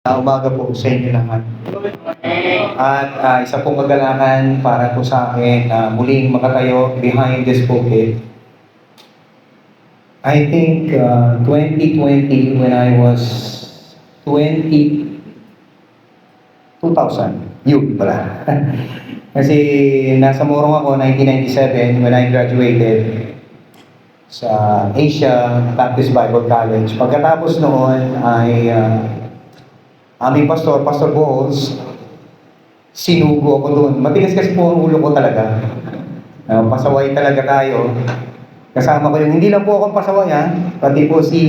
Umaga po sa inyo lahat. At isa pong kagalakan para po sa akin na muling makatayo behind this pulpit. I think 2020 when I was 2000, yun pala. Kasi nasa Morong ako 1997 when I graduated sa Asia Baptist Bible College. Pagkatapos noon ay aming pastor, Pastor Boles, sinugo ako doon. Matigas kasi po ang ulo ko talaga. Pasaway talaga tayo. Kasama ko yung, hindi lang po akong pasaway pati po si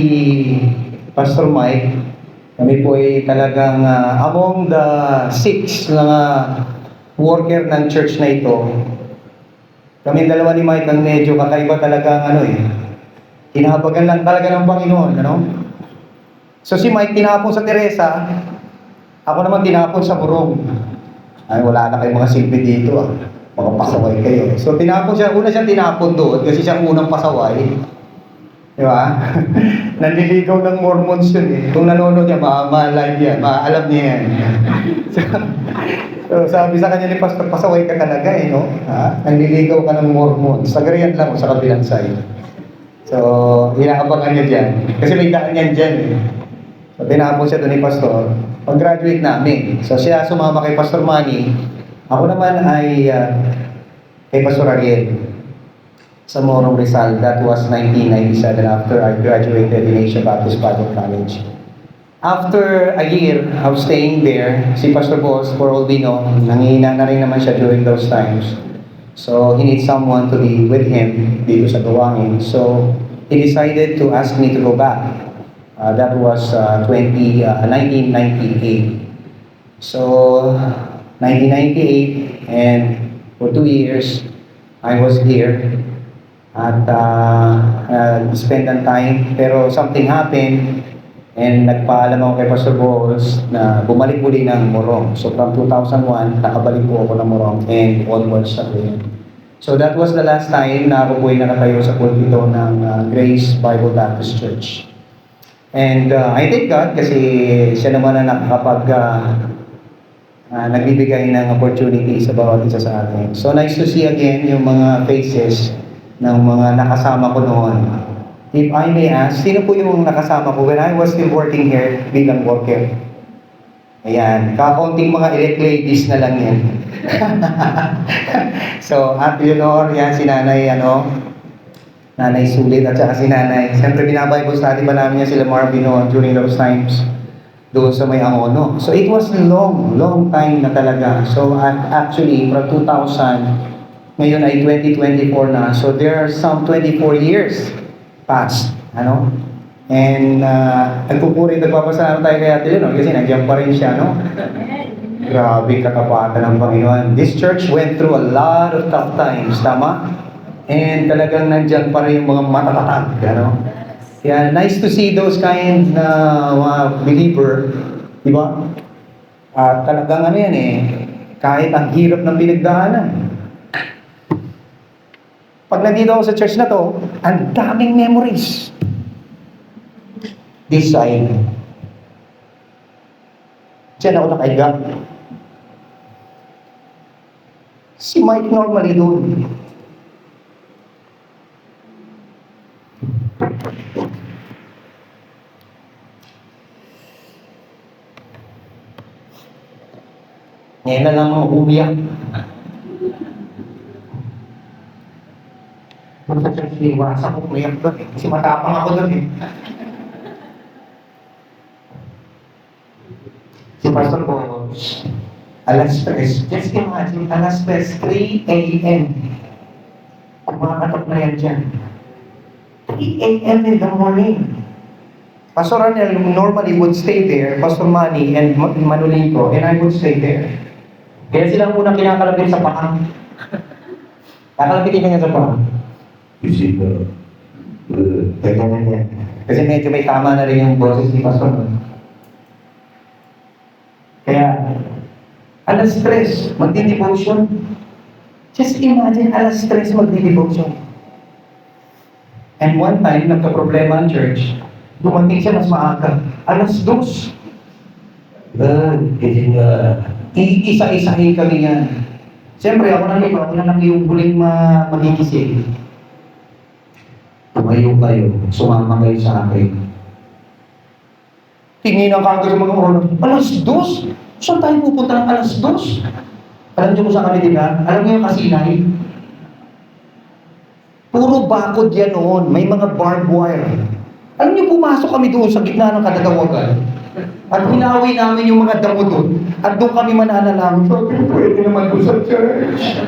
Pastor Mike. Kami po ay talagang among the 6 na worker ng church na ito. Kami dalawa ni Mike ang medyo kakaiba talagang tinahabagan lang talaga ng Panginoon. So si Mike tinapon sa Teresa, ako naman tinapon sa Morong. Ay, wala na kayong mga silbi dito Mga pasaway kayo. So tinapon siya, una siya tinapon doon kasi siya ang unang pasaway. Di ba? Nanliligaw ng Mormons yun Kung nanonood niya, ma-live yan, ma-alam niya yan. So sabi sa kanya ni Pastor, pasaway ka talaga no? Nanliligaw ka ng Mormons. Sagarian lang sa kabilang side. So, inaabangan niya dyan. Kasi may daan yan dyan So tinapon siya doon ni Pastor. Pag-graduate namin. So siya sumama kay Pastor Manny. Ako naman ay kay Pastor Ariel sa Morong Rizal. That was 1997 after I graduated in Asia Baptist Bible College. After a year of staying there, si Pastor Boss, for all we know, nangihina na rin naman siya during those times. So he needs someone to be with him dito sa gawain. So he decided to ask me to go back. That was 1998. So, 1998, and for 2 years, I was here at spend ang time. Pero something happened, and nagpaalam ako kay Pastor Boles na bumalik muli ng Morong. So, from 2001, nakabalik po ako ng Morong and onwards sa yun. So, that was the last time na ako po ay nakatayo sa pulpito ng Grace Bible Baptist Church. And I thank God kasi siya naman na nakakapag nagbibigay ng opportunity sa bawat isa sa atin. So nice to see again yung mga faces ng mga nakasama ko noon. If I may ask, sino po yung nakasama ko when I was still working here bilang worker? Ayan, kakaunting mga elect ladies na lang yan. So, Ate Leonor, yan si Nanay, Nanay Sulit at saka si Nanay. Siyempre binabible study pa namin yan sila Marvin during those times doon sa may Angono. So it was long time na talaga. So actually from 2000, ngayon ay 2024 na. So there are some 24 years past. And nagpapasalamat tayo kay Ate Leonor kasi nandiyan pa rin siya, Grabe katapatan ng Panginoon. This church went through a lot of tough times, tama? And talagang nandyan pa rin yung mga matatatag, Kaya nice to see those kind na mga believer, di ba? Talagang kahit ang hirap ng pinagdaanan. Pag nandito ako sa church na to, ang daming memories. This side. Diyan ako nakahiga. Si Mike normally doon. Ngayon na lang ako umiyak. Iwasan ko umiyak doon kasi matapang ako doon Si Pastor Boles, alas 3, just imagine, alas 3 a.m. Kumakatok na yan dyan. 3 a.m. in the morning. Pastor Arnel normally would stay there, Pastor Manny and Manolito, and I would stay there. Kaya sila muna kinakalapit sa paa. Kakalapitin ka niya sa paa. Isip ko, Ganyan yan. Kasi medyo may tama na rin yung boses ni Pastor. Kaya, alas 3, magdi-devotion. Just imagine, alas 3 magdi-devotion. And one time, nagka-problema ang church. Dumating siya mas maaga. Alas 2. Hindi nga. Iisa-isahin kami yan. Siyempre, ako na lang yung huling magigising. Tumayo kayo, sumama kayo sa akin. Tingin ang kagad sa mga oras, alas 2? Saan tayo pupunta ng alas 2? Alam niyo kung saan kami dinaan? Alam niyo yung Kasinay? Puro bakod yan noon, may mga barbed wire. Alam niyo, pumasok kami doon sa gitna ng kadadawagan. At hinawi namin yung mga damo doon. At doon kami mananalangin. Sabi, pwede naman doon sa church.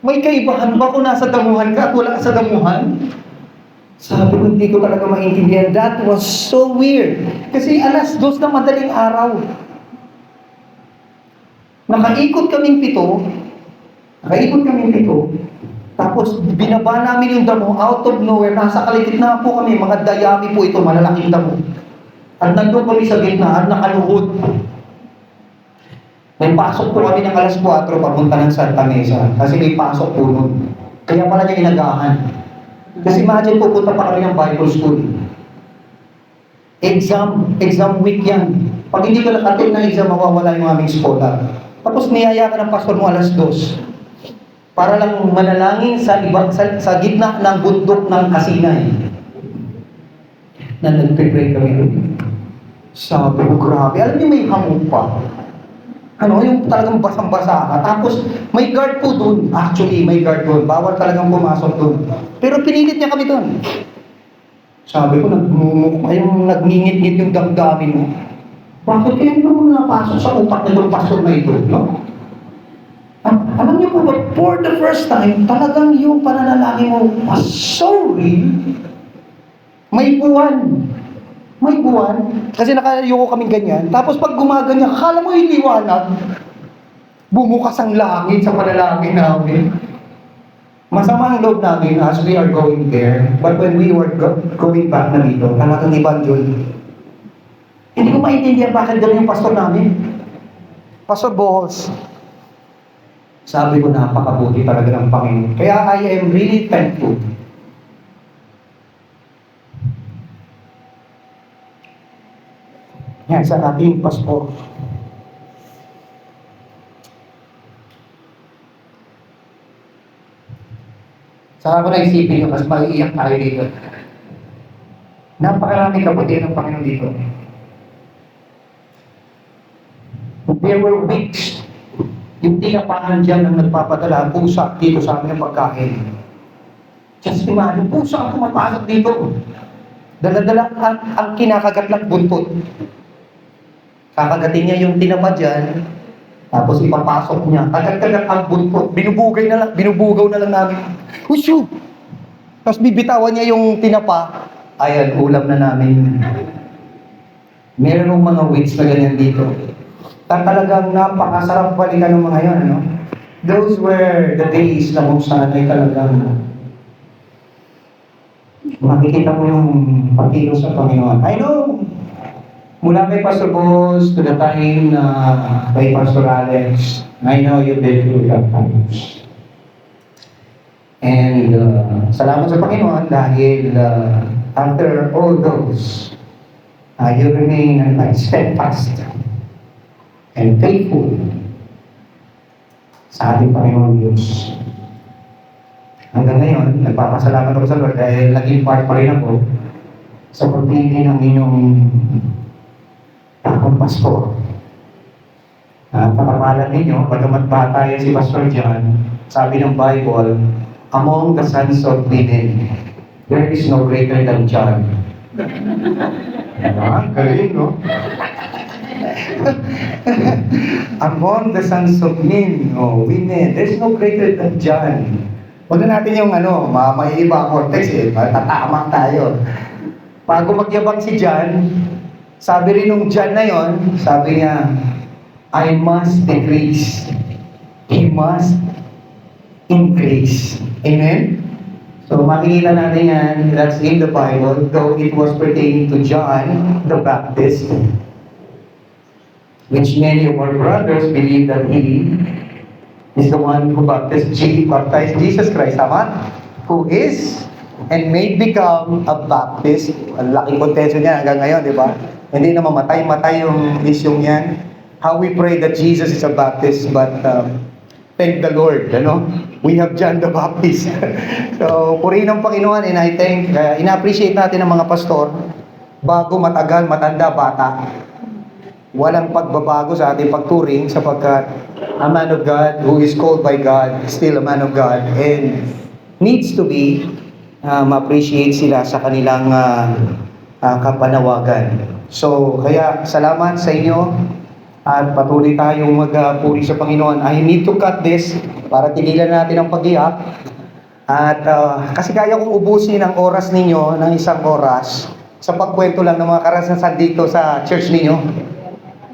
May kaibahan ba kung nasa damuhan ka at wala ka sa damuhan? Sabi ko, hindi ko talaga maintindihan. That was so weird. Kasi alas 2 na madaling araw. Nakaikot kaming pito. Tapos binaba namin yung damo out of nowhere. Nasa kalagitnaan po kami. Mga dayami po ito, malalaking damo. At nandun kami sa gitna at nakaluhod. May pasok po kami ng alas 4 papunta ng Santa Mesa. Kasi may pasok po nun. Kaya pala niya inagahan. Kasi imagine, pupunta pa kami ng Bible school. Exam week yan. Pag hindi ka nakatin ng exam, mawawala yung aming scholar. Tapos niyaya ka ng pastor mo alas 2. Para lang manalangin sa gitna ng bundok ng Kasinay. Na nagpe-pray kami. Sabi ko, grabe. Alam niyo, may hamon pa. Yung talagang basang-basa ka. Tapos, may guard po doon. Actually, may guard doon. Bawal talagang pumasok doon. Pero pinilit niya kami doon. Sabi ko, nagngingit-ngit yung damdamin mo. Bakit kaya hindi mo napasok sa utak nitong pastor na ito? No? Alam niyo po ba, for the first time, talagang yung pananalangin mo was so real. May buwan. Kasi nakayuko kaming ganyan. Tapos pag gumaganyan, akala mo yung liwanag. Bumukas ang langit sa panalangin namin. Masama ang loob namin as we are going there. But when we were going back na dito, talagang ibang June. Hindi ko maintindihan bakit gano'n yung pastor namin. Pastor Bohos. Sabi ko, napakabuti talaga ng Panginoon. Kaya I am really thankful. Yan, sa ating pastor. Saka ko naisipin yun, mas maiiyak tayo dito. Napakaraming kabutihan ng Panginoon dito. There were weeks. Yung tinapahan dyan ang nagpapadala, pusa dito sa amin ng pagkain. Just imagine, pusa ang pumapasok dito. Dala-dala ang kinakagat ng buntot. Kakagatin niya yung tinapa dyan, tapos ipapasok niya. Kagat-kagat ang buntot. Binubugaw na lang namin. Usyo! Tapos bibitawan niya yung tinapa. Ayan, ulam na namin. Meron ng mga weeks na ganyan dito. At talagang napakasarap balikan ng mga yan, no? Those were the days na kung saan ay talagang makikita mo yung pagkilos sa Panginoon. I know, mula kay Pastor Boss to the time na kay Pastor Alex, I know you've been through that times. And salamat sa Panginoon dahil after all those, you remain steadfast and faithful sa ating Panginoon Diyos. Hanggang ngayon, nagpapasalamat ako sa Lord dahil naging part pa rin ako sa pagpili ng inyong takong pastor. Pakapalan ninyo, pagkamat bata yan si Pastor John, sabi ng Bible, among the sons of women, there is no greater than John. Galing, no? Among the sons of men, women, there's no greater than John. Huwag na natin yung may iba context tatama tayo. Bago magyabang si John, sabi rin nung John na yon, sabi niya, I must decrease. He must increase. Amen? So makikita natin yan, that's in the Bible, though it was pertaining to John the Baptist, which many of our brothers believe that he is the one who baptized Jesus Christ, tama? Who is and may become a Baptist. Ang laking kontensyon niya hanggang ngayon, di ba? Hindi na mamatay yung isyong yan. How we pray that Jesus is a Baptist, but thank the Lord, ano? We have John the Baptist. So, purihin ng Panginoon, and I think, ina-appreciate natin ang mga pastor, bago, matagal, matanda, bata. Walang pagbabago sa ating pagturing sapagkat a man of God who is called by God, still a man of God, and needs to be ma-appreciate sila sa kanilang kapanawagan. So, kaya salamat sa inyo at patuloy tayong magpuri sa Panginoon. I need to cut this para tigilan natin ang pag-iyak. At kasi kaya kong ubusin ang oras ninyo ng 1 oras sa pagkwento lang ng mga karanasan dito sa church ninyo.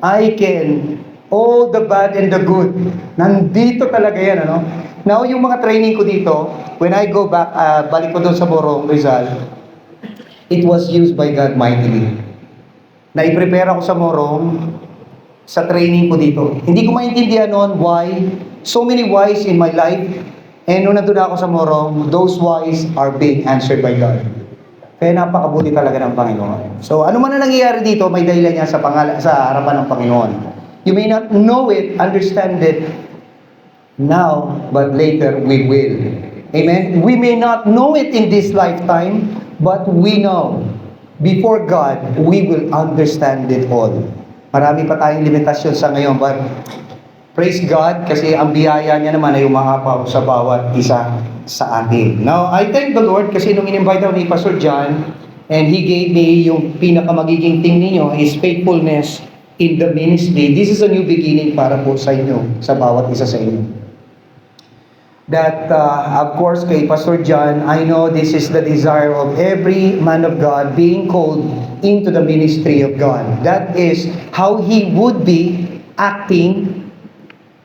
I can, all the bad and the good, nandito talaga yan, ano? Now, yung mga training ko dito, when I go back, balik ko doon sa Morong, Rizal, it was used by God mightily. Na-prepare ako sa Morong, sa training ko dito. Hindi ko maintindihan noon why, so many whys in my life, and nung nandun ako sa Morong, those whys are being answered by God. Kaya napakabuti talaga ng Panginoon. So, ano man na nangyayari dito, may dahilan niya sa harapan ng Panginoon. You may not know it, understand it now, but later we will. Amen? We may not know it in this lifetime, but we know, before God, we will understand it all. Marami pa tayong limitasyon sa ngayon, but praise God, kasi ang biyaya niya naman ay umaapaw sa bawat isa sa atin. Now, I thank the Lord kasi nung in-invite ako ni Pastor John, and he gave me yung pinakamagiging thing ninyo, his faithfulness in the ministry. This is a new beginning para po sa inyo, sa bawat isa sa inyo. That, of course, kay Pastor John, I know this is the desire of every man of God being called into the ministry of God. That is how he would be acting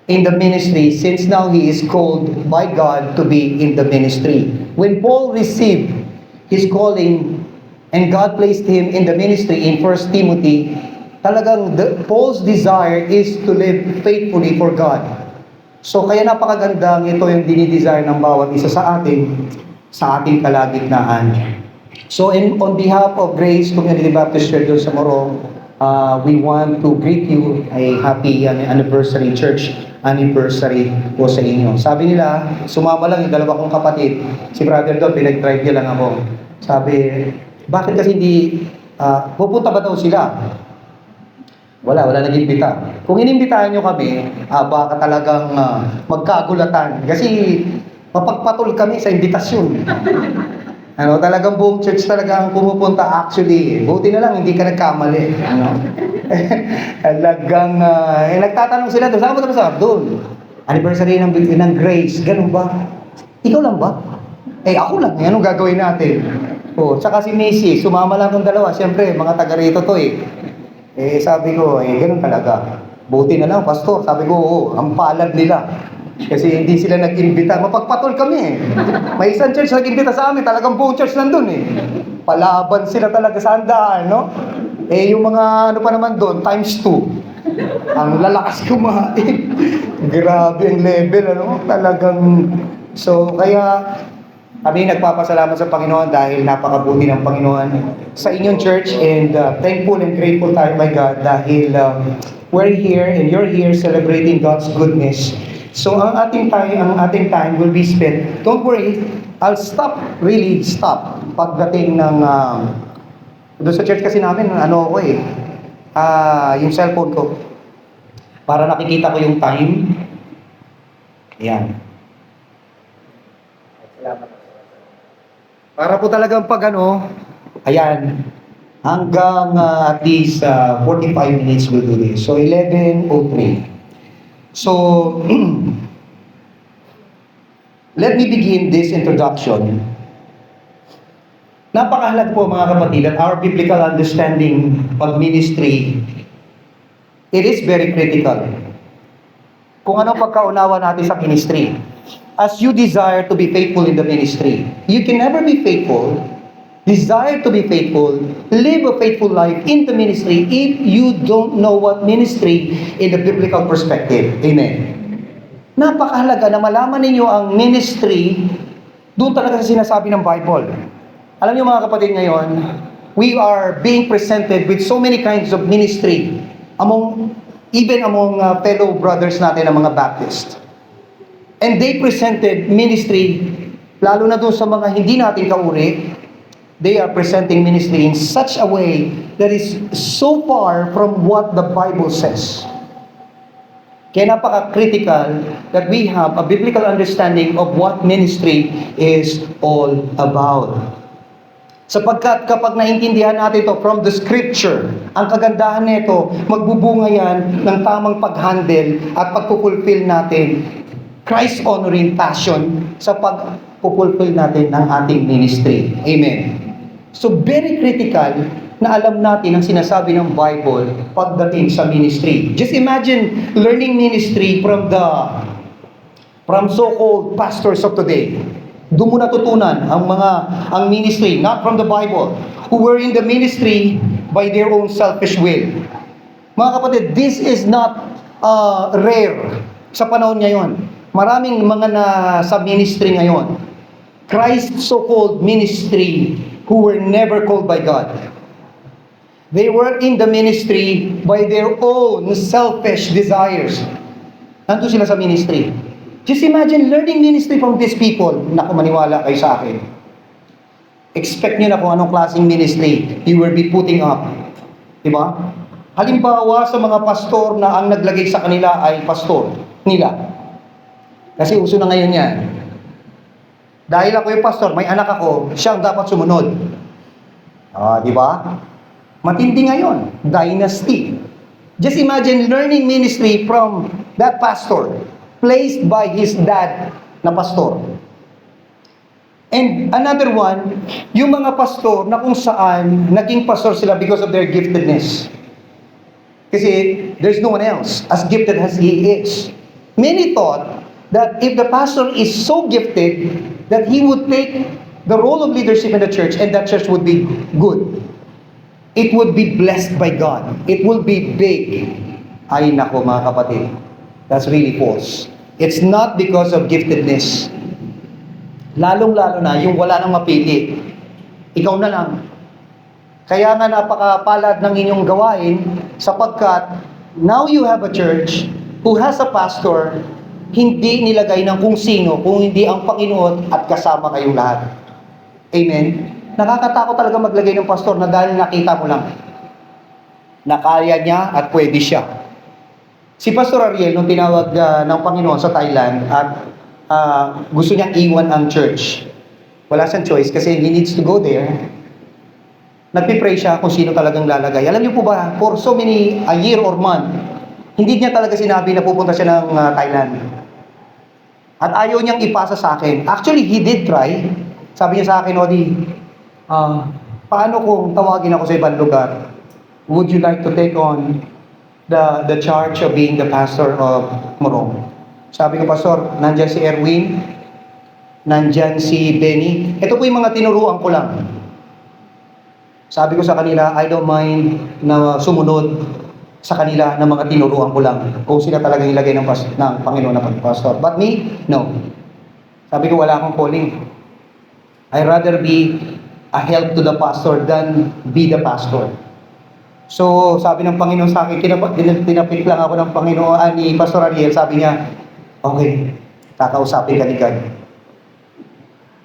in the ministry since now he is called by God to be in the ministry. When Paul received his calling and God placed him in the ministry in 1 Timothy, talagang Paul's desire is to live faithfully for God. So kaya napakagandang ito yung dinidesire ng bawat isa sa ating kalagitnaan. So on behalf of Grace Community Baptist Church doon sa Morong, we want to greet you a happy anniversary, church anniversary po sa inyo. Sabi nila, sumama lang yung dalawa kong kapatid. Si brother doon, pinag-drive niya lang ako. Sabi, bakit kasi hindi, pupunta ba daw sila? Wala nag-imbita. Kung inimbitahan nyo kami, baka talagang magkagulatan. Kasi mapagpatol kami sa imbitasyon. Talagang buong church talaga ang pumupunta actually. Buti na lang, hindi ka nagkamali. Talagang, nagtatanong sila doon, saan mo tapos? Doon. Anniversary ng Grace, ganun ba? Ikaw lang ba? Ako lang, anong gagawin natin? Tsaka si Missy, sumama lang ng dalawa. Siyempre, mga taga rito to sabi ko, ganun talaga. Buti na lang, pastor. Sabi ko, ang palad nila. Kasi hindi sila nag-imbita. Mapagpatol kami May isang church nag-imbita sa amin. Talagang buong church nandun Palaban sila talaga sa handaan, no? Yung mga ano pa naman doon, times 2. Ang lalakas kumain. Grabe ang level, ano? Talagang, so, kaya, kami nagpapasalamat sa Panginoon dahil napakabuti ng Panginoon sa inyong church, and thankful and grateful tayo by God dahil we're here and you're here celebrating God's goodness. So ang ating time will be spent. Don't worry, I'll stop pagdating ng doon sa church kasi namin yung cellphone ko para nakikita ko yung time. Ayan. Salamat. Para po talagang ayan, hanggang at least 45 minutes we'll do this. So 11:03. So, let me begin this introduction. Napakahalaga po mga kapatid that our biblical understanding of ministry, it is very critical. Kung ano pagkaunawa natin sa ministry. As you desire to be faithful in the ministry, you can never be faithful, desire to be faithful, live a faithful life in the ministry if you don't know what ministry in the biblical perspective. Amen. Napakahalaga na malaman ninyo ang ministry doon talaga sa sinasabi ng Bible. Alam niyo mga kapatid ngayon, we are being presented with so many kinds of ministry even among fellow brothers natin ng mga Baptist. And they presented ministry, lalo na doon sa mga hindi natin kauri, they are presenting ministry in such a way that is so far from what the Bible says. Kaya napaka-critical that we have a biblical understanding of what ministry is all about. Sapagkat kapag naintindihan natin ito from the scripture, ang kagandahan nito, magbubunga yan ng tamang pag-handle at pagpupulfill natin Christ-honoring passion sa pagpupulfill natin ng ating ministry. Amen. So very critical na alam natin ang sinasabi ng Bible pagdating sa ministry. Just imagine learning ministry from so-called pastors of today. Doon mo natutunan ang ministry, not from the Bible, who were in the ministry by their own selfish will. Mga kapatid, this is not rare sa panahon ngayon. Maraming mga nasa ministry ngayon. Christ's so-called ministry who were never called by God. They were in the ministry by their own selfish desires. Nandun sila sa ministry. Just imagine learning ministry from these people. Naku, maniwala kayo sa akin. Expect nyo na kung anong klaseng ministry you will be putting up. Diba? Halimbawa sa mga pastor na ang naglagay sa kanila ay pastor nila. Kasi uso na ngayon yan. Dahil ako yung pastor, may anak ako, siyang dapat sumunod. Di ba? Matindi ngayon. Dynasty. Just imagine learning ministry from that pastor, placed by his dad na pastor. And another one, yung mga pastor na kung saan naging pastor sila because of their giftedness. Kasi there's no one else as gifted as he is. Many thought that if the pastor is so gifted, that he would take the role of leadership in the church and that church would be good. It would be blessed by God. It will be big. Ay nako mga kapatid. That's really false. It's not because of giftedness. Lalong-lalo na yung wala nang mapili. Ikaw na lang. Kaya nga napakapalad ng inyong gawain sapagkat now you have a church who has a pastor, hindi nilagay ng kung sino, kung hindi ang Panginoon at kasama kayong lahat. Amen? Nakakatakot talaga maglagay ng pastor na dahil nakita mo lang na kaya niya at pwede siya. Si Pastor Ariel, nung tinawag ng Panginoon sa Thailand at gusto niyang iwan ang church, wala siyang choice kasi he needs to go there. Nagpipray siya kung sino talagang lalagay. Alam niyo po ba, for so many, a year or month, hindi niya talaga sinabi na pupunta siya ng Thailand. At ayaw niyang ipasa sa akin. Actually, he did try. Sabi niya sa akin, Odi, paano kung tawagin ako sa ibang lugar? Would you like to take on the charge of being the pastor of Morong? Sabi ko, Pastor, nandyan si Erwin, nandyan si Benny. Ito po yung mga tinuruan ko lang. Sabi ko sa kanila, I don't mind na sumunod sa kanila ng mga tinuruan ko lang. Kung sila talagang ilagay ng Panginoon na pastor. But me, no. Sabi ko, wala akong calling. I'd rather be a help to the pastor than be the pastor. So, sabi ng Panginoon sa akin, tinapik lang ako ng Panginoon, ni Pastor Ariel, sabi niya, okay, kakausapin ka ni God.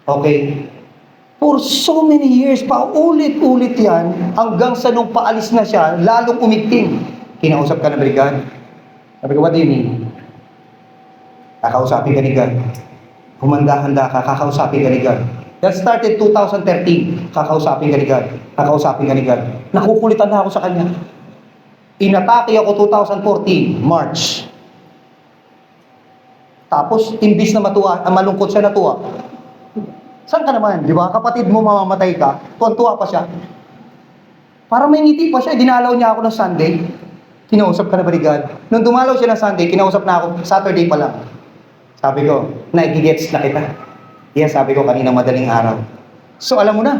Okay. For so many years, paulit-ulit yan, hanggang sa nung paalis na siya, lalong umigting. Kinausap ka na ba ni God? Sabi ko, what do you mean? Kakausapin ka ni God. Humanda-handa ka, kakausapin ka ni God. That started 2013. Kakausapin ka ni God. Kakausapin ka ni God. Nakukulitan na ako sa kanya. Inatake ako 2014, March. Tapos, imbis na malungkot siya, natuwa. Saan ka naman? Di ba? Kapatid mo mamamatay ka, tuwa pa siya. Para may ngiti pa siya, dinalaw niya ako ng Sunday. Kinausap ka na ba ni God? Nung dumalaw siya ng Sunday, kinausap na ako, Saturday pa lang. Sabi ko, naigigets na kita. Yeah, sabi ko kanina madaling araw. So, alam mo na.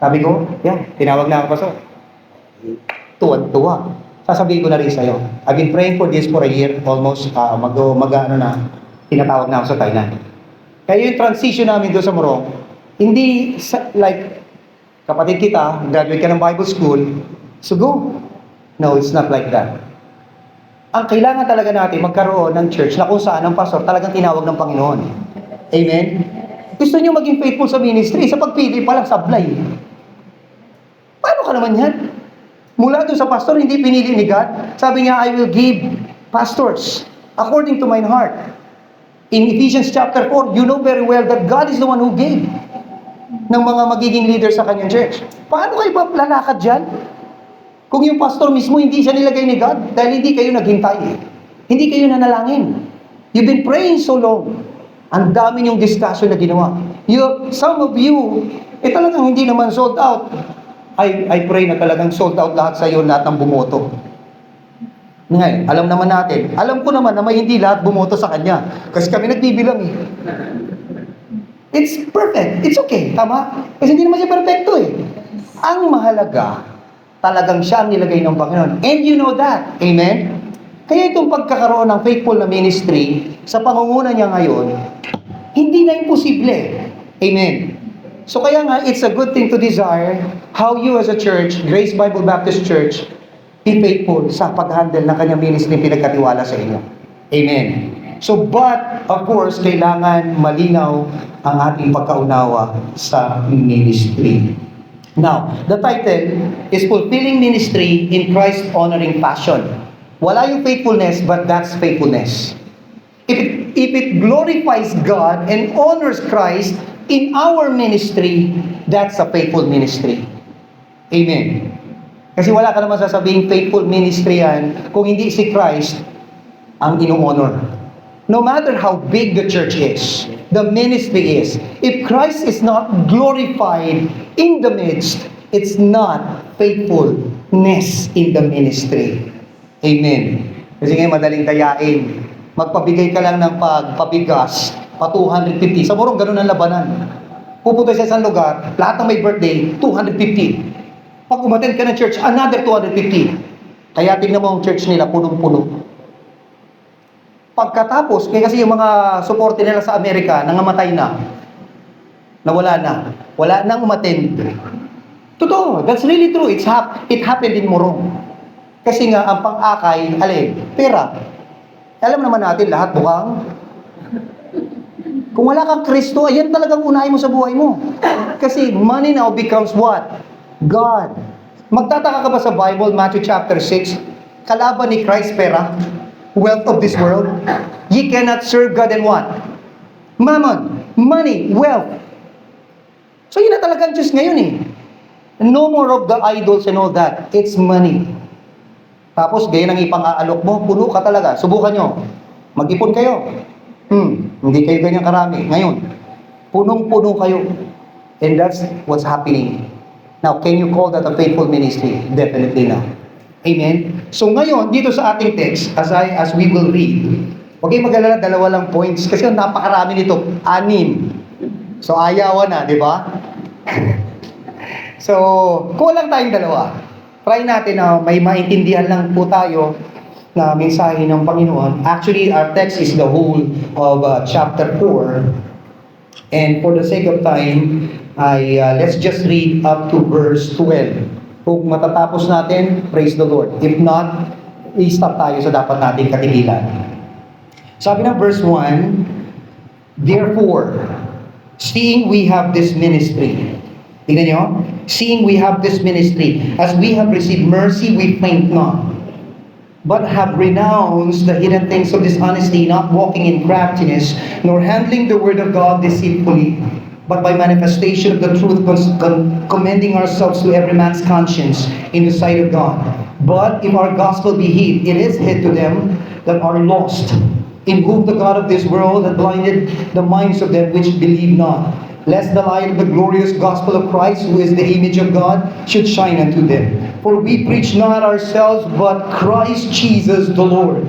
Sabi ko, yeah, tinawag na ako pa so. Tuwa. Sasabihin ko na rin sa'yo. I've been praying for this for a year, almost, tinatawag na ako sa Thailand. Kaya yung transition namin doon sa Morong, hindi, like, kapatid kita, graduate ka ng Bible school, so go. No, it's not like that. Ang kailangan talaga natin magkaroon ng church na kung saan ang pastor talagang tinawag ng Panginoon. Amen? Gusto niyo maging faithful sa ministry, sa pagpili pa lang sablay. Paano ka naman yan? Mula doon sa pastor, hindi pinili ni God. Sabi niya, I will give pastors according to mine heart. In Ephesians chapter 4, you know very well that God is the one who gave ng mga magiging leader sa kanyang church. Paano kayo pa lalakad dyan? Kung yung pastor mismo hindi siya nilagay ni God dahil hindi kayo naghintay. Hindi kayo nanalangin. You've been praying so long. Ang dami niyong discussion na ginawa. Some of you, talagang hindi naman sold out. I pray na talagang sold out lahat sa iyo, lahat ng bumoto. Ngayon, alam naman natin, alam ko naman na may hindi lahat bumoto sa kanya. Kasi kami nagbibilang eh. It's perfect. It's okay. Tama? Kasi hindi naman siya perfecto eh. Ang mahalaga, talagang siya ang nilagay ng Panginoon. And you know that. Amen? Kaya itong pagkakaroon ng faithful na ministry sa pangunguna niya ngayon, hindi na imposible. Amen? So kaya nga, it's a good thing to desire how you as a church, Grace Bible Baptist Church, be faithful sa pag-handle ng kanyang ministry pinagkatiwala sa inyo. Amen? So, but, of course, kailangan malinaw ang ating pagkaunawa sa ministry. Now, the title is Fulfilling Ministry in Christ-Honoring Passion. Wala yung faithfulness, but that's faithfulness. If it glorifies God and honors Christ in our ministry, that's a faithful ministry. Amen. Kasi wala ka naman sasabing faithful ministry yan kung hindi si Christ ang ino-honor. No matter how big the church is, the ministry is, if Christ is not glorified in the midst, it's not faithfulness in the ministry. Amen. Kasi ngayon madaling dayain. Magpabigay ka lang ng pagpabigas, pa 250. Sa Morong, ganun ang labanan. Pupunta sa isang lugar, lahat ng may birthday, 250. Pag umattend ka ng church, another 250. Kaya tingnan mo ang church nila, punong-puno. Pagkatapos, kasi yung mga supporter nila sa Amerika, nangamatay na, nawala na, wala nang umattend. Totoo, that's really true. It happened in Morong. Kasi nga, ang pang-akay, pera. Alam naman natin, lahat bukang. Kung wala kang Kristo, ayan talagang unahin mo sa buhay mo. Kasi money now becomes what? God. Magtataka ka ba sa Bible, Matthew chapter 6, kalaban ni Christ pera? Wealth of this world. Ye cannot serve God and what? Mammon, money, wealth. So yun na talagang Diyos ngayon eh. No more of the idols and all that. It's money. Tapos gaya ng ipang-aalok mo, puno ka talaga. Subukan nyo. Mag-ipon kayo. Hindi kayo ganyan karami. Ngayon, punong-puno kayo. And that's what's happening. Now, can you call that a faithful ministry? Definitely not. Amen? So ngayon, dito sa ating text, as we will read, huwag kayong mag-alala, 2 lang points. Kasi napakarami nito, 6. So ayawan na, di ba? So, kulang tayong 2. Try natin na may maintindihan lang po tayo na mensahe ng Panginoon. Actually, our text is the whole of chapter 4. And for the sake of time, let's just read up to verse 12. Kung matatapos natin, praise the Lord. If not, i-stop tayo sa dapat nating katigilan. Sabi ng verse 1, therefore, seeing we have this ministry. Tingnan nyo? Seeing we have this ministry, as we have received mercy, we faint not, but have renounced the hidden things of dishonesty, not walking in craftiness, nor handling the word of God deceitfully, but by manifestation of the truth, commending ourselves to every man's conscience in the sight of God. But if our gospel be hid, it is hid to them that are lost, in whom the God of this world hath blinded the minds of them which believe not, lest the light of the glorious gospel of Christ, who is the image of God, should shine unto them. For we preach not ourselves, but Christ Jesus the Lord,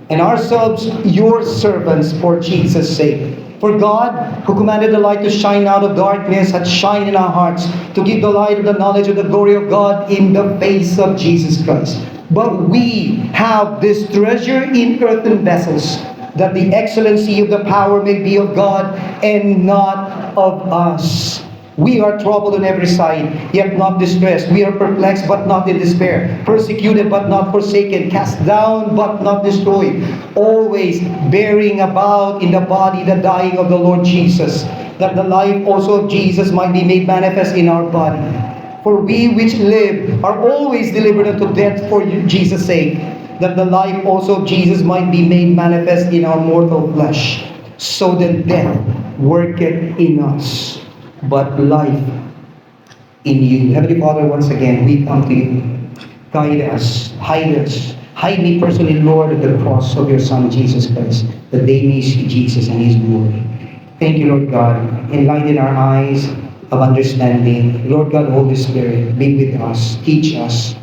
and ourselves your servants for Jesus' sake. For God, who commanded the light to shine out of darkness, hath shined in our hearts, to give the light of the knowledge of the glory of God in the face of Jesus Christ. But we have this treasure in earthen vessels, that the excellency of the power may be of God and not of us. We are troubled on every side, yet not distressed. We are perplexed, but not in despair. Persecuted, but not forsaken. Cast down, but not destroyed. Always bearing about in the body the dying of the Lord Jesus, that the life also of Jesus might be made manifest in our body. For we which live are always delivered unto death for Jesus' sake, that the life also of Jesus might be made manifest in our mortal flesh. So that death worketh in us, but life in you. Heavenly Father, once again, we come to you. Guide us, hide me personally, Lord, at the cross of your Son, Jesus Christ, that they may see Jesus and His glory. Thank you, Lord God. Enlighten our eyes of understanding. Lord God, Holy Spirit, be with us, teach us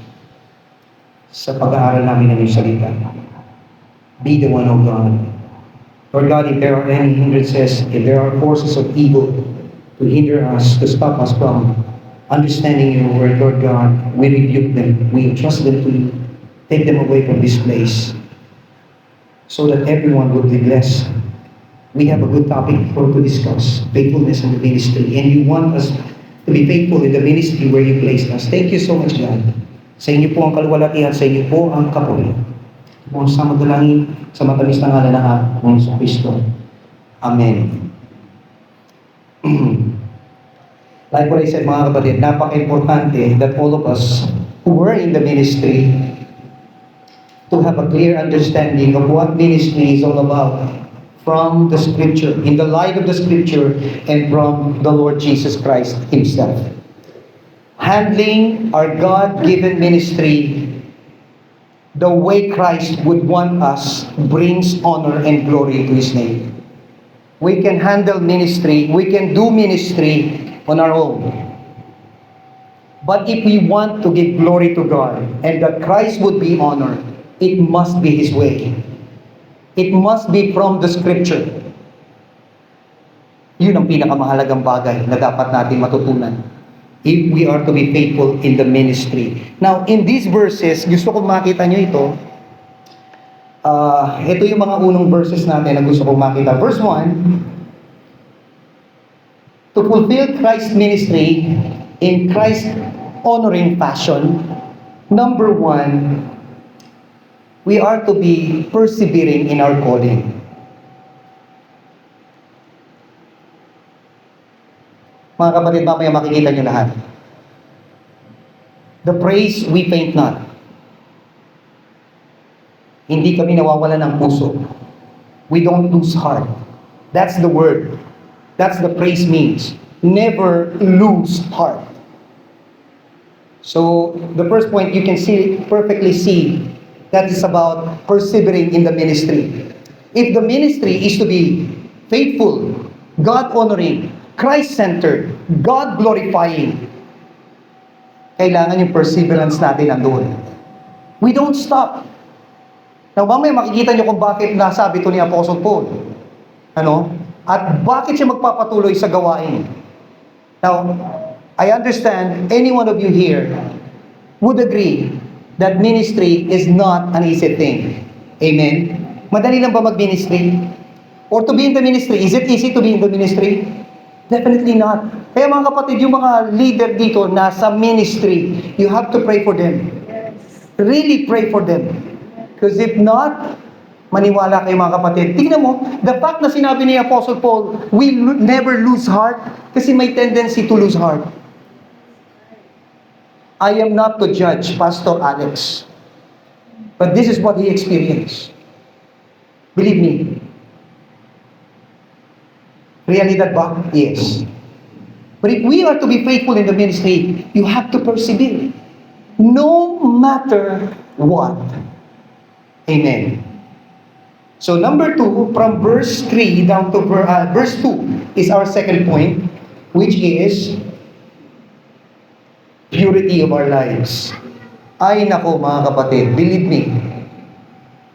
sa pag-aaral namin ng iyong salita. Be the one, O God. Lord God, if there are any hindrances, if there are forces of evil to hinder us, to stop us from understanding your word, Lord God, we rebuke them. We entrust them to you. Take them away from this place so that everyone would be blessed. We have a good topic for to discuss, faithfulness in the ministry. And you want us to be faithful in the ministry where you placed us. Thank you so much, God. Sa inyo po ang kaluwalhatian, sa inyo po ang kapurihan. Kung sa magdalangin, sa matamis na ngalan ng Panginoong Kristo. Amen. Like what I said, mga kapatid, napaka-importante that all of us who were in the ministry to have a clear understanding of what ministry is all about from the Scripture, in the light of the Scripture, and from the Lord Jesus Christ Himself. Handling our God-given ministry the way Christ would want us brings honor and glory to His name. We can handle ministry, we can do ministry on our own. But if we want to give glory to God and that Christ would be honored, it must be His way. It must be from the Scripture. Yun ang pinakamahalagang bagay na dapat natin matutunan if we are to be faithful in the ministry. Now, in these verses, gusto ko makita nyo ito. Ito yung mga unang verses natin na gusto ko makita. Verse 1, to fulfill Christ's ministry in Christ-honoring fashion, number 1, we are to be persevering in our calling. Mga kapatid, mamaya makikita nyo lahat. The praise, we faint not. Hindi kami nawawala ng puso. We don't lose heart. That's the word. That's the praise means. Never lose heart. So, the first point you can perfectly see, that is about persevering in the ministry. If the ministry is to be faithful, God-honoring, Christ-centered, God-glorifying, kailangan yung perseverance natin nandoon. We don't stop. Now, mamaya makikita nyo kung bakit nasabi ito ni Apostle Paul. At bakit siya magpapatuloy sa gawain. Now, I understand any one of you here would agree that ministry is not an easy thing. Amen? Madali lang ba mag-ministry? Or to be in the ministry, is it easy to be in the ministry? Definitely not. Kaya mga kapatid, yung mga leader dito nasa ministry, you have to pray for them. Really pray for them. Because if not, maniwala kayo mga kapatid. Tingnan mo, the fact na sinabi ni Apostle Paul, we never lose heart, kasi may tendency to lose heart. I am not to judge Pastor Alex, but this is what he experienced. Believe me. Realidad ba? Yes. But if we are to be faithful in the ministry, you have to persevere. No matter what. Amen. So number 2, from verse 3 down to verse 2 is our second point, which is purity of our lives. Ay nako mga kapatid, believe me,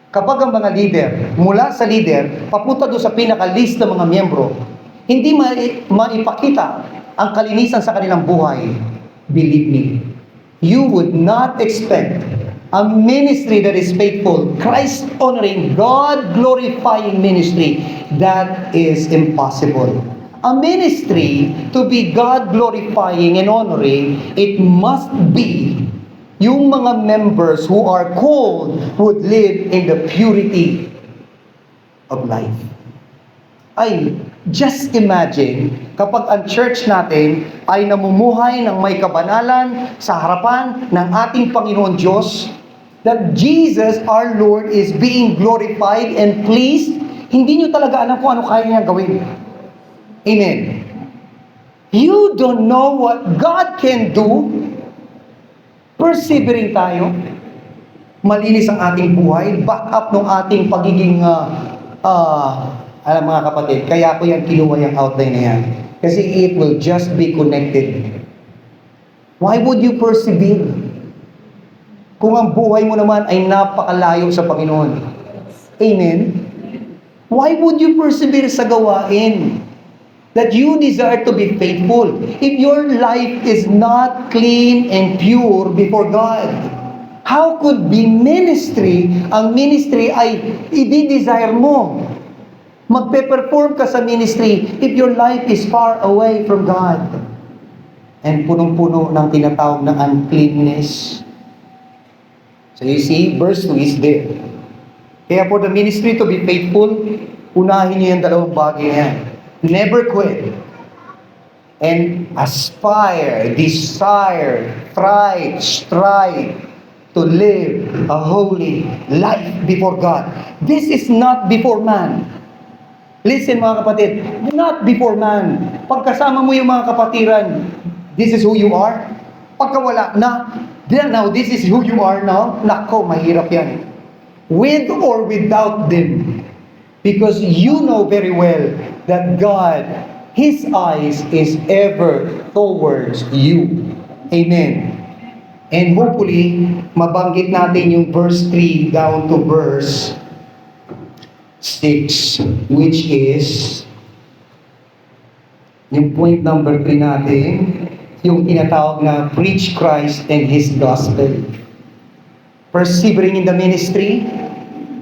kapag ang mga leader, mula sa leader, papunta doon sa pinaka-list ng mga miyembro, hindi maipakita ang kalinisan sa kanilang buhay, believe me, you would not expect a ministry that is faithful, Christ-honoring, God-glorifying ministry. That is impossible. A ministry to be God glorifying and honoring, it must be yung mga members who are called would live in the purity of life. Ay, just imagine kapag ang church natin ay namumuhay ng may kabanalan sa harapan ng ating Panginoon Diyos, that Jesus, our Lord, is being glorified and pleased, hindi nyo talaga alam kung ano kaya niya gawin. Amen. You don't know what God can do. Persevering tayo. Malinis ang ating buhay. Back up ng ating pagiging, alam mga kapatid, kaya ko yan kinuha yung outline na yan. Kasi it will just be connected. Why would you persevere? Kung ang buhay mo naman ay napakalayo sa Panginoon. Amen? Why would you persevere sa gawain that you desire to be faithful if your life is not clean and pure before God? How could be ministry, ang ministry ay i-desire mo? Magpe-perform ka sa ministry if your life is far away from God. And punong-puno ng tinatawag na uncleanness. So you see, verse 2 is there. Kaya for the ministry to be faithful, unahin niyo yung dalawang bagay na yan. Never quit. And aspire, desire, try, strive to live a holy life before God. This is not before man. Listen mga kapatid, not before man. Pagkasama mo yung mga kapatiran, this is who you are. Pagka wala na, now this is who you are now. Nako, mahirap yan. With or without them. Because you know very well that God, His eyes is ever towards you. Amen. And hopefully, mabanggit natin yung verse 3 down to verse 6, which is yung point number 3 natin, yung tinatawag na preach Christ and His gospel. Persevering in the ministry,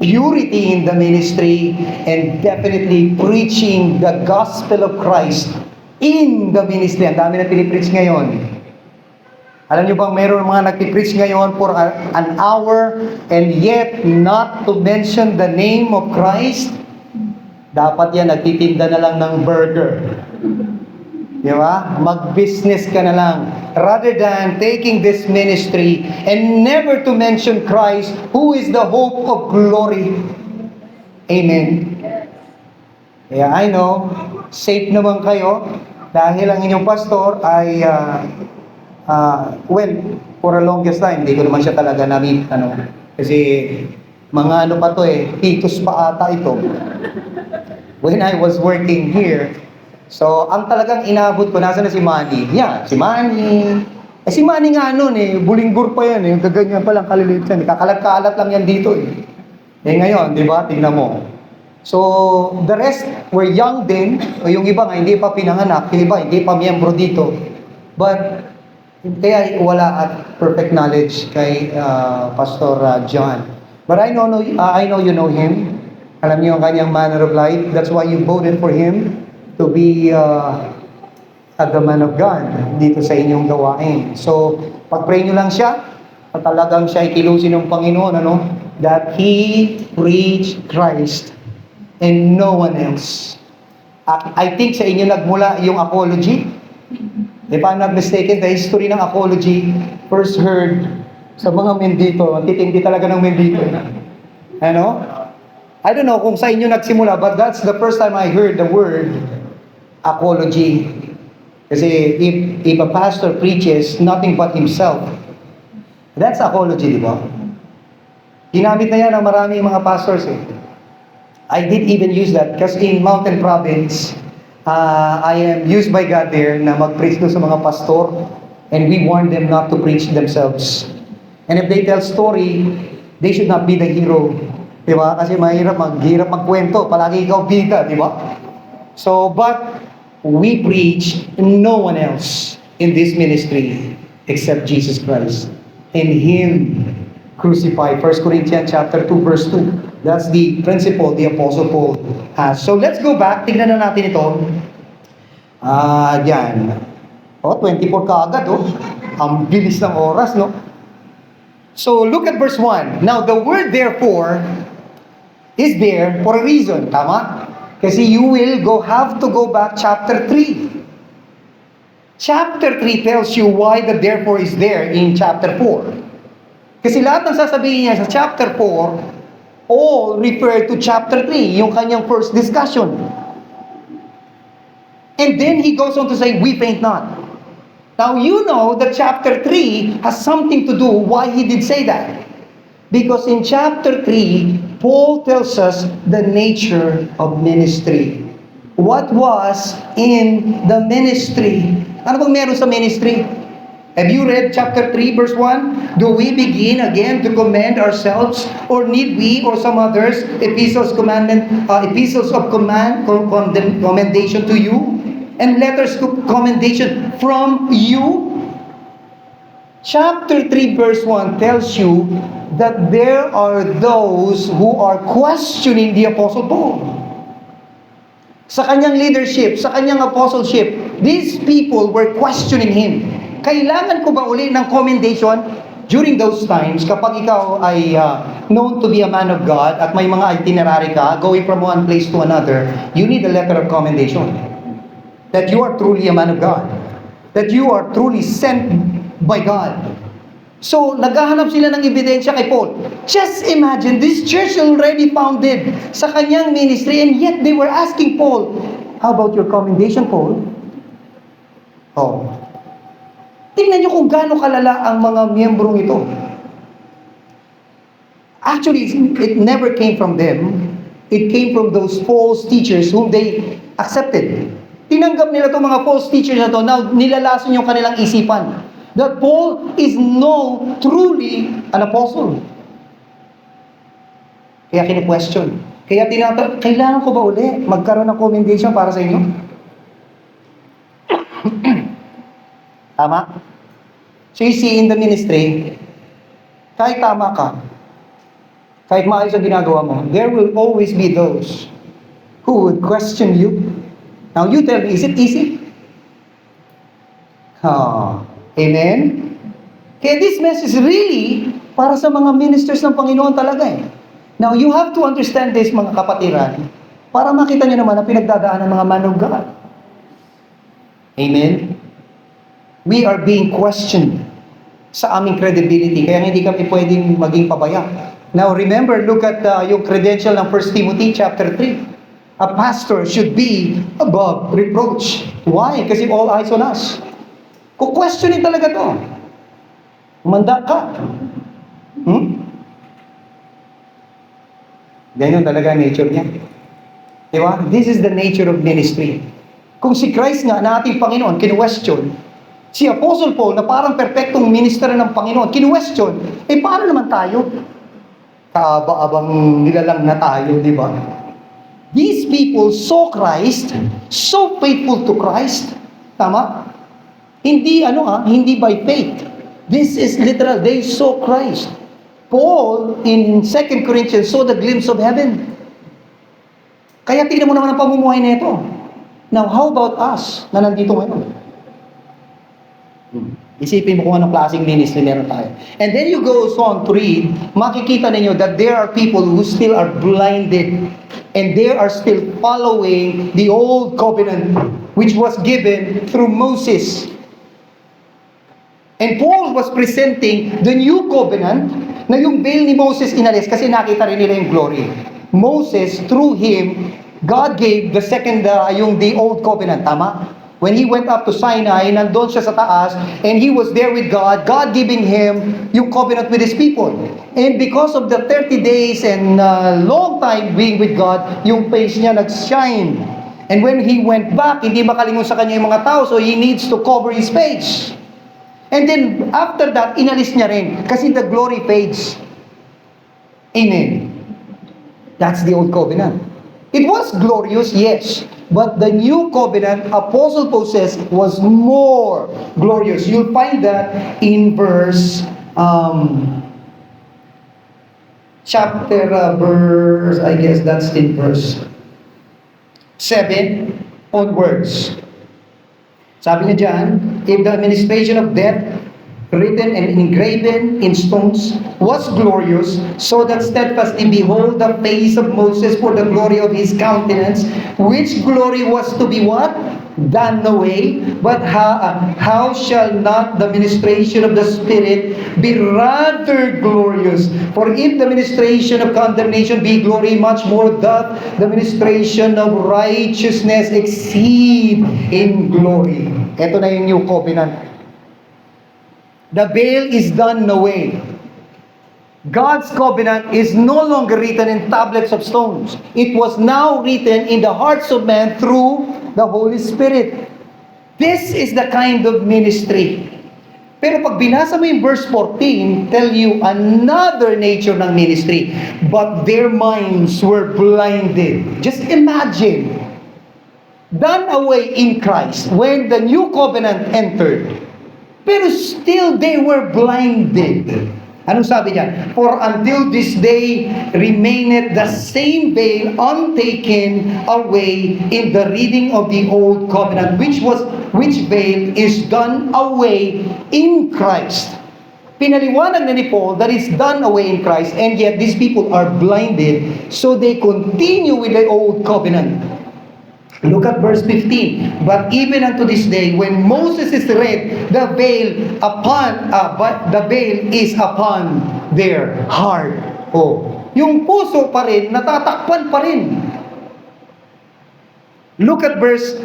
purity in the ministry, and definitely preaching the gospel of Christ in the ministry. Ang dami na pinipreach ngayon. Alam niyo bang mayroon mga nagpipreach ngayon for an hour and yet not to mention the name of Christ? Dapat yan, nagtitinda na lang ng burger. Di ba? Mag-business ka na lang. Rather than taking this ministry and never to mention Christ, who is the hope of glory. Amen. Kaya I know, safe naman kayo dahil ang inyong pastor ay well, for a longest time, hindi ko naman siya talaga na-meet, kasi mga pa to titus pa ata ito. When I was working here, so ang talagang inabot ko, nasa na si Manny? Yeah, si Manny. Si Manny nga bulinggur pa yan yung gaganyan pa lang kaliliit yan. Kakalat-kalat lang yan dito ngayon, di ba? Tingnan mo. So, the rest were young din, o yung iba nga hindi pa pinanganak, yung iba hindi pa miyembro dito. But, kaya wala at perfect knowledge kay Pastor John. But I know you know him. Alam niyo ang kanyang manner of life. That's why you voted for him to be the man of God dito sa inyong gawain. So, pag-pray nyo lang siya, at talagang siya ay kilusin ng Panginoon, that He preached Christ and no one else. I think sa inyo nagmula yung apology. If I'm not mistaken, the history ng apology first heard sa mga men dito. Titindi talaga ng men dito. I don't know kung sa inyo nagsimula, but that's the first time I heard the word apology. Kasi if a pastor preaches nothing but himself, that's apology, di ba? Ginamit na yan ng maraming mga pastors I did even use that kasi in Mountain Province, I am used by God there na mag-preach doon sa mga pastor, and we warn them not to preach themselves. And if they tell story, they should not be the hero. Di ba? Kasi mahirap magkwento. Palagi ikaw bida, di ba? So, but we preach no one else in this ministry except Jesus Christ and Him crucified. 1 Corinthians chapter 2 verse 2. That's the principle the Apostle Paul has. So let's go back. Tignan na natin ito. Yan. 24 ka agad, Ang bilis ng oras, no? So, look at verse 1. Now, the word therefore is there for a reason. Tama? Kasi you will have to go back chapter 3. Chapter 3 tells you why the therefore is there in chapter 4. Kasi lahat ng sasabihin niya sa chapter 4, all refer to chapter 3, yung kanyang first discussion. And then he goes on to say, we faint not. Now, you know that chapter 3 has something to do why he did say that. Because in chapter 3, Paul tells us the nature of ministry. What was in the ministry? Ano bang meron sa ministry? Have you read chapter 3, verse 1? Do we begin again to commend ourselves, or need we or some others epistles of commendation to you, and letters of commendation from you? Chapter 3, verse 1 tells you that there are those who are questioning the Apostle Paul. Sa kanyang leadership, sa kanyang apostleship, these people were questioning him. Kailangan ko ba uli ng commendation? During those times, kapag ikaw ay known to be a man of God at may mga itinerary ka, going from one place to another, you need a letter of commendation. That you are truly a man of God. That you are truly sent by God. So, naghahanap sila ng ebidensya kay Paul. Just imagine, this church already founded sa kanyang ministry, and yet they were asking Paul, how about your commendation, Paul? Oh. Tingnan nyo kung gaano kalala ang mga miyembrong ito. Actually, it never came from them. It came from those false teachers whom they accepted. Tinanggap nila itong mga false teachers na ito, na nilalason yung kanilang isipan. That Paul is truly an apostle. Kaya kini-question. Kaya kailangan ko ba uli magkaroon ng commendation para sa inyo? Tama? So you see, in the ministry, kahit tama ka, kahit maayos ang ginagawa mo, there will always be those who would question you. Now you tell me, is it easy? Amen? Kaya this message is really para sa mga ministers ng Panginoon talaga eh. Now, you have to understand this, mga kapatiran, para makita nyo naman ang pinagdadaan ng mga man of God. Amen? We are being questioned sa aming credibility, kaya hindi kami pwedeng maging pabaya. Now, remember, look at yung credential ng 1 Timothy chapter 3. A pastor should be above reproach. Why? Kasi all eyes on us. Ku-questionin talaga to. Manda ka. Ganyan talaga nature niya. Diba? This is the nature of ministry. Kung si Christ nga na ating Panginoon, kinu-question, si Apostle Paul na parang perfectong minister ng Panginoon, kinu-question, paano naman tayo? Kaaba-abang nilalang na tayo, di ba? These people saw Christ, so faithful to Christ. Tama? Hindi by faith. This is literal. They saw Christ. Paul, in 2 Corinthians, saw the glimpse of heaven. Kaya tingnan mo naman ang pamumuhay na ito. Now, how about us na nandito ngayon? Isipin mo kung anong klaseng ministry meron tayo. And then you go on to read, makikita ninyo that there are people who still are blinded and they are still following the old covenant which was given through Moses. And Paul was presenting the new covenant na yung veil ni Moses inalis kasi nakita rin nila yung glory. Moses, through him, God gave the the old covenant, tama? When he went up to Sinai, nandun siya sa taas, and he was there with God, God giving him yung covenant with his people. And because of the 30 days and long time being with God, yung face niya nag-shine. And when he went back, hindi makalingon sa kanya yung mga tao, so he needs to cover his face. And then, after that, inalis niya rin. Kasi the glory fades. Amen. That's the old covenant. It was glorious, yes. But the new covenant, Apostle Paul says, was more glorious. You'll find that in verse, I guess that's in verse 7 onwards. Sabi niya dyan, if the administration of death, written and engraven in stones, was glorious, so that steadfastly behold the face of Moses for the glory of his countenance, which glory was to be what? Done away. But how shall not the ministration of the Spirit be rather glorious? For if the ministration of condemnation be glory, much more doth the ministration of righteousness exceed in glory. Ito na yung new covenant. The veil is done away. God's covenant is no longer written in tablets of stones. It was now written in the hearts of men through the Holy Spirit. This is the kind of ministry. Pero pag binasa mo yung verse 14, tell you another nature ng ministry. But their minds were blinded. Just imagine. Done away in Christ when the new covenant entered. Pero still they were blinded. Anong sabi niya? For until this day remaineth the same veil untaken away in the reading of the old covenant, which veil is done away in Christ. Pinaliwanag na ni Paul that is done away in Christ, and yet these people are blinded, so they continue with the old covenant. Look at verse 15. But even unto this day, when Moses is read, the veil is upon their heart. Oh, yung puso pa rin, natatakpan pa rin. Look at verse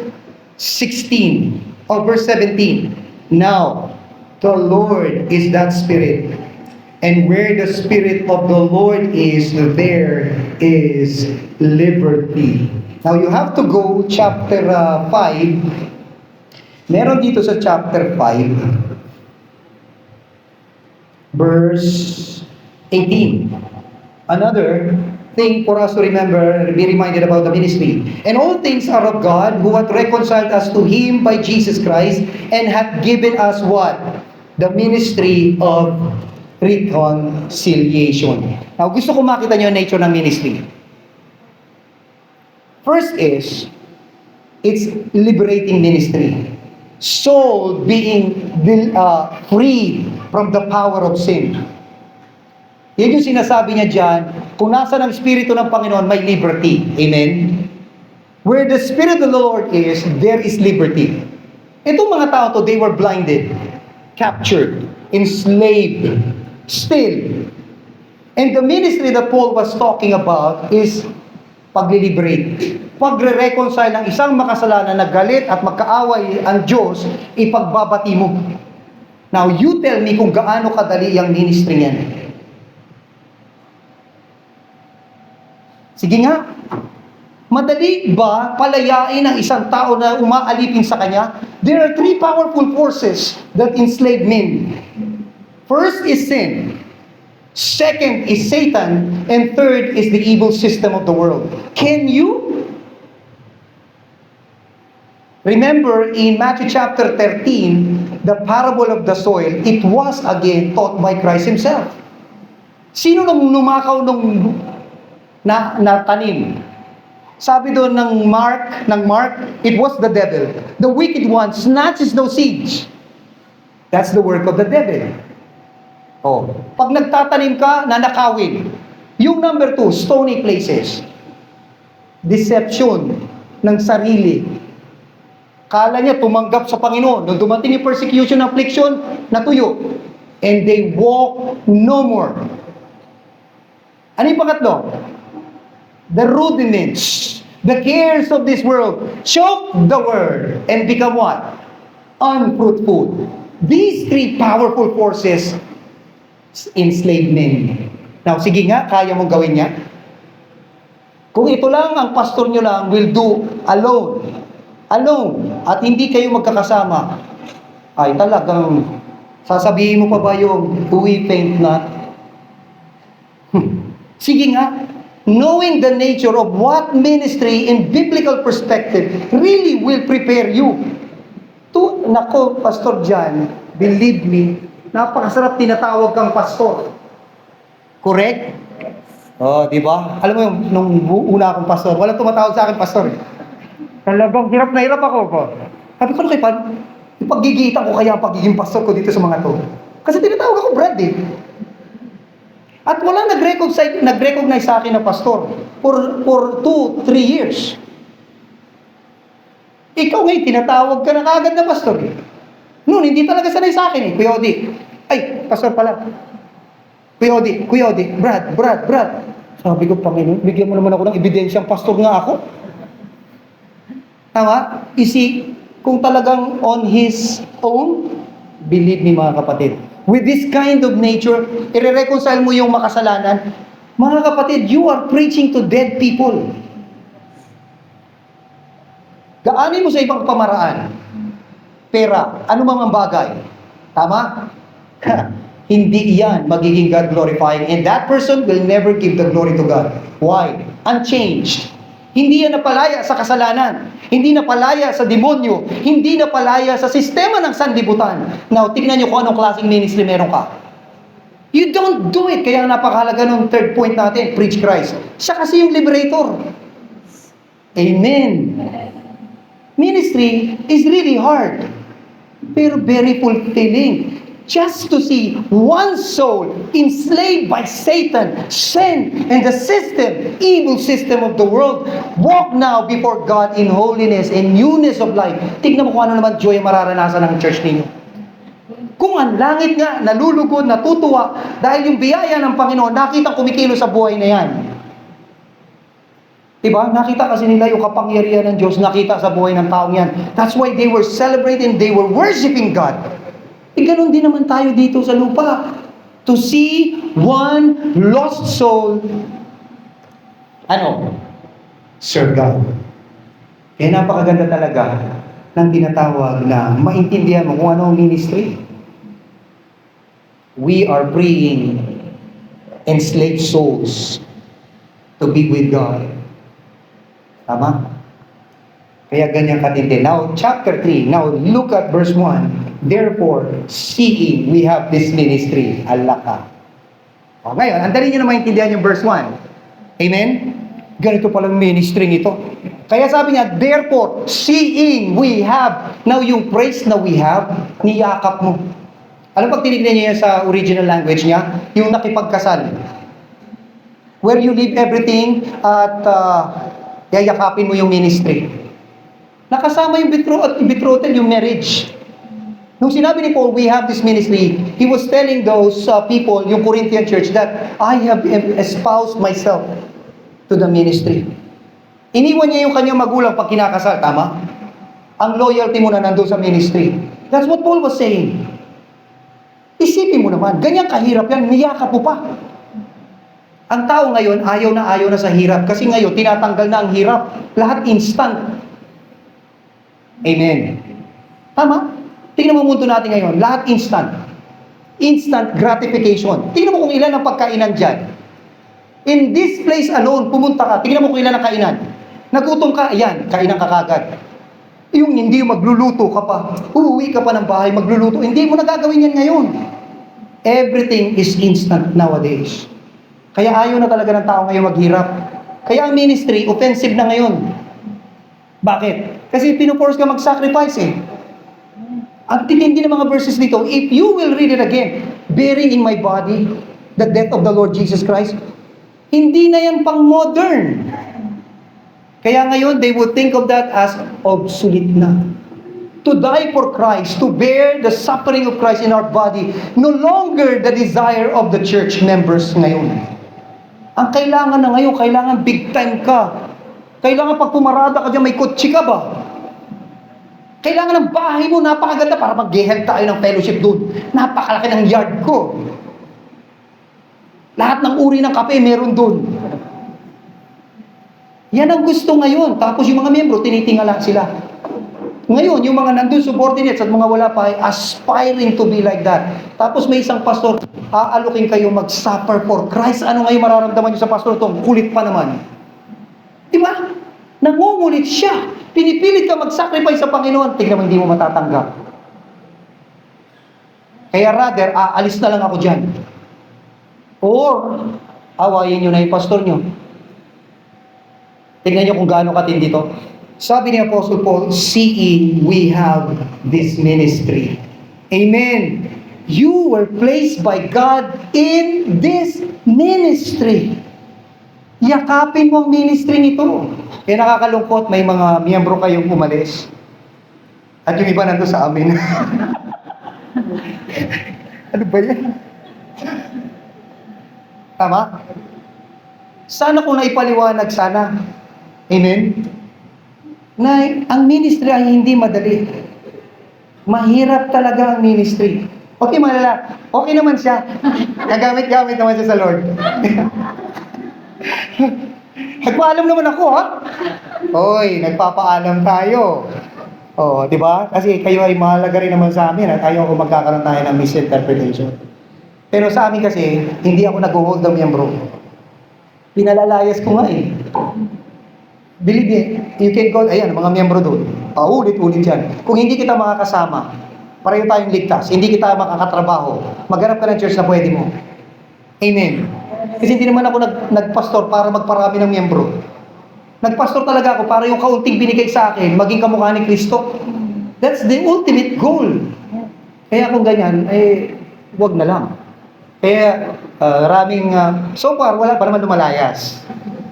16 or verse 17. Now, the Lord is that Spirit. And where the Spirit of the Lord is, there is liberty. Now, you have to go chapter 5. Meron dito sa chapter 5, verse 18. Another thing for us to remember, be reminded about the ministry. And all things are of God, who hath reconciled us to Him by Jesus Christ, and hath given us what? The ministry of reconciliation. Now, gusto ko makita nyo yung nature ng ministry. First is, it's liberating ministry. Soul being freed from the power of sin. Yan yung sinasabi niya dyan, kung nasa ng Espiritu ng Panginoon, may liberty. Amen? Where the Spirit of the Lord is, there is liberty. Itong mga tao to, they were blinded, captured, enslaved, still. And the ministry that Paul was talking about is pagliliberate. Pagre-reconcile ng isang makasalanan na galit at magkaaway ang Diyos, ipagbabati mo. Now, you tell me kung gaano kadali ang ministry niyan. Sige nga, madali ba palayain ang isang tao na umaalipin sa kanya? There are three powerful forces that enslave men. First is sin. Second is Satan, and third is the evil system of the world. Can you? Remember in Matthew chapter 13, the parable of the soil, it was again taught by Christ Himself. Sino nung numakaw nung tanim? Sabi doon ng Mark, it was the devil. The wicked one snatches those seeds. That's the work of the devil. Oh, pag nagtatanim ka, nanakawin. Yung number 2, stony places. Deception ng sarili. Kala niya tumanggap sa Panginoon. Nung dumating yung persecution, affliction, natuyo. And they walk no more. Ano yung pangatlo? The rudiments, the cares of this world, choke the word and become what? Unfruitful. These three powerful forces enslave men. Now, sige nga, kaya mong gawin niya? Kung ito lang ang pastor nyo lang will do alone, at hindi kayo magkakasama, ay talagang sasabihin mo pa ba yung we faint not? Sige nga, knowing the nature of what ministry in biblical perspective really will prepare you to, nako, Pastor John, believe me, napakasarap tinatawag kang pastor. Correct? Oh, di ba? Alam mo yung, nung una akong pastor, walang tumatawag sa akin pastor. Talagang hirap na hirap ako po. Sabi ko, kay Ipaggigitan ko kaya ang pagiging pastor ko dito sa mga to. Kasi tinatawag ako Brad eh. At walang nag-recognize sa akin na pastor for 2-3 years. Ikaw ngayon, tinatawag ka na kagad na pastor eh. Noon, hindi talaga sanay sa akin eh. Kuya Odi, ay, pastor pala. Kuya Odi, Brad. Sabi ko, Panginoon, bigyan mo naman ako ng ebidensyang pastor nga ako. Tama? Isi, kung talagang on his own, believe me mga kapatid, with this kind of nature, i-reconcile mo yung makasalanan, mga kapatid, you are preaching to dead people. Gaanin mo sa ibang pamaraan. Pera, ano mang ang bagay. Tama? Hindi yan magiging God glorifying. And that person will never give the glory to God. Why? Unchanged. Hindi yan napalaya sa kasalanan. Hindi napalaya sa demonyo. Hindi napalaya sa sistema ng sanlibutan. Now, tingnan nyo kung anong klaseng ministry meron ka. You don't do it. Kaya napakahalaga ng third point natin, preach Christ. Siya kasi yung liberator. Amen. Ministry is really hard, pero very fulfilling. Just to see one soul enslaved by Satan, sin, and the system, evil system of the world, walk now before God in holiness and newness of life. Tignan mo kung ano naman joy ang mararanasan ng church ninyo. Kung ang langit nga, nalulugod, natutuwa, dahil yung biyaya ng Panginoon, nakita kumikilo sa buhay na yan. Diba? Nakita kasi nila yung kapangyarihan ng Diyos, nakita sa buhay ng taong yan. That's why they were celebrating, they were worshiping God. Ganun din naman tayo dito sa lupa. To see one lost soul, serve God. Kaya napakaganda talaga ng tinatawag na maintindihan mo kung ano ang ministry. We are bringing enslaved souls to be with God. Tama? Kaya ganyan katindi. Now, chapter 3. Now, look at verse 1. Therefore, seeing we have this ministry. Alaka. O, ngayon, andali nyo na maintindihan yung verse 1. Amen? Ganito palang ministry ito. Kaya sabi niya, therefore, seeing we have. Now, yung praise na we have, niyakap mo. Alam pag tinignan niya sa original language niya, yung nakipagkasal. Where you leave everything at yayakapin mo yung ministry. Nakasama yung betrothal, yung marriage. Nung sinabi ni Paul, we have this ministry, he was telling those people, yung Corinthian church, that I have espoused myself to the ministry. Iniwan niya yung kanyang magulang pag kinakasal, tama? Ang loyalty mo na nandun sa ministry. That's what Paul was saying. Isipin mo naman, ganyan kahirap yan, niyakap mo pa. Ang tao ngayon, ayaw na sa hirap. Kasi ngayon, tinatanggal na ang hirap. Lahat instant. Amen. Tama? Tingnan mo mundo natin ngayon, lahat instant. Instant gratification. Tingnan mo kung ilan ang pagkainan dyan. In this place alone, pumunta ka, tingnan mo kung ilan ang kainan. Nagutom ka, ayan, kainan ka kagad. Yung hindi magluluto ka pa, uuwi ka pa ng bahay, magluluto, hindi mo nagagawin yan ngayon. Everything is instant nowadays. Kaya ayaw na talaga ng tao ngayon maghirap. Kaya ang ministry, offensive na ngayon. Bakit? Kasi pinuforce ka mag-sacrifice eh. Ang titindi ng mga verses dito, if you will read it again, bearing in my body the death of the Lord Jesus Christ, hindi na yan pang modern. Kaya ngayon, they would think of that as obsolete na. To die for Christ, to bear the suffering of Christ in our body, no longer the desire of the church members ngayon. Ang kailangan na ngayon, kailangan big time ka. Kailangan pag pumarada ka dyan, may kotse ka ba? Kailangan ng bahay mo, napakaganda para mag-gehel tayo ng fellowship doon. Napakalaki ng yard ko. Lahat ng uri ng kape meron doon. Yan ang gusto ngayon. Tapos yung mga miyembro, tinitingala sila. Ngayon, yung mga nandun subordinates at mga wala pa ay aspiring to be like that. Tapos may isang pastor, aalukin kayo mag-suffer for Christ. Ano ngayon mararamdaman nyo sa pastor itong kulit pa naman? Diba? Nangungulit siya. Pinipilit ka mag-sacrifice sa Panginoon. Tingnan mo, hindi mo matatanggap. Kaya rather, aalis na lang ako dyan. Or, awayin nyo na yung pastor nyo. Tingnan nyo kung gaano katindi to. Sabi ni Apostle Paul, seeing we have this ministry. Amen. You were placed by God in this ministry. Yakapin mo ang ministry nito. Kaya nakakalungkot, may mga miyembro kayong umalis. At yung iba nandun sa amin. Ano ba yan? Tama? Sana kung naipaliwanag sana. Amen? Na ang ministry ay hindi madali. Mahirap talaga ang ministry. Okay, malala. Okay naman siya. Kagamit-gamit naman siya sa Lord. Nagpaalam naman ako, ha? Hoy, nagpapaalam tayo. Oh, di ba? Kasi kayo ay mahalaga rin naman sa amin at ayaw ko magkakaroon tayo ng misinterpretation. Pero sa amin kasi, hindi ako nag-hold ng miyembro. Pinalalayas ko nga eh. Believe me, you can go, ayan, mga miyembro doon. Paulit-ulit yan. Kung hindi kita makakasama, pareho tayong ligtas, hindi kita makakatrabaho, maghanap ka ng church na pwede mo. Amen. Kasi hindi naman ako nagpastor para magparami ng miyembro. Nagpastor talaga ako para yung kaunting binigay sa akin, maging kamukha ni Kristo. That's the ultimate goal. Kaya kung ganyan, wag na lang. Kaya, so far, wala pa naman lumalayas.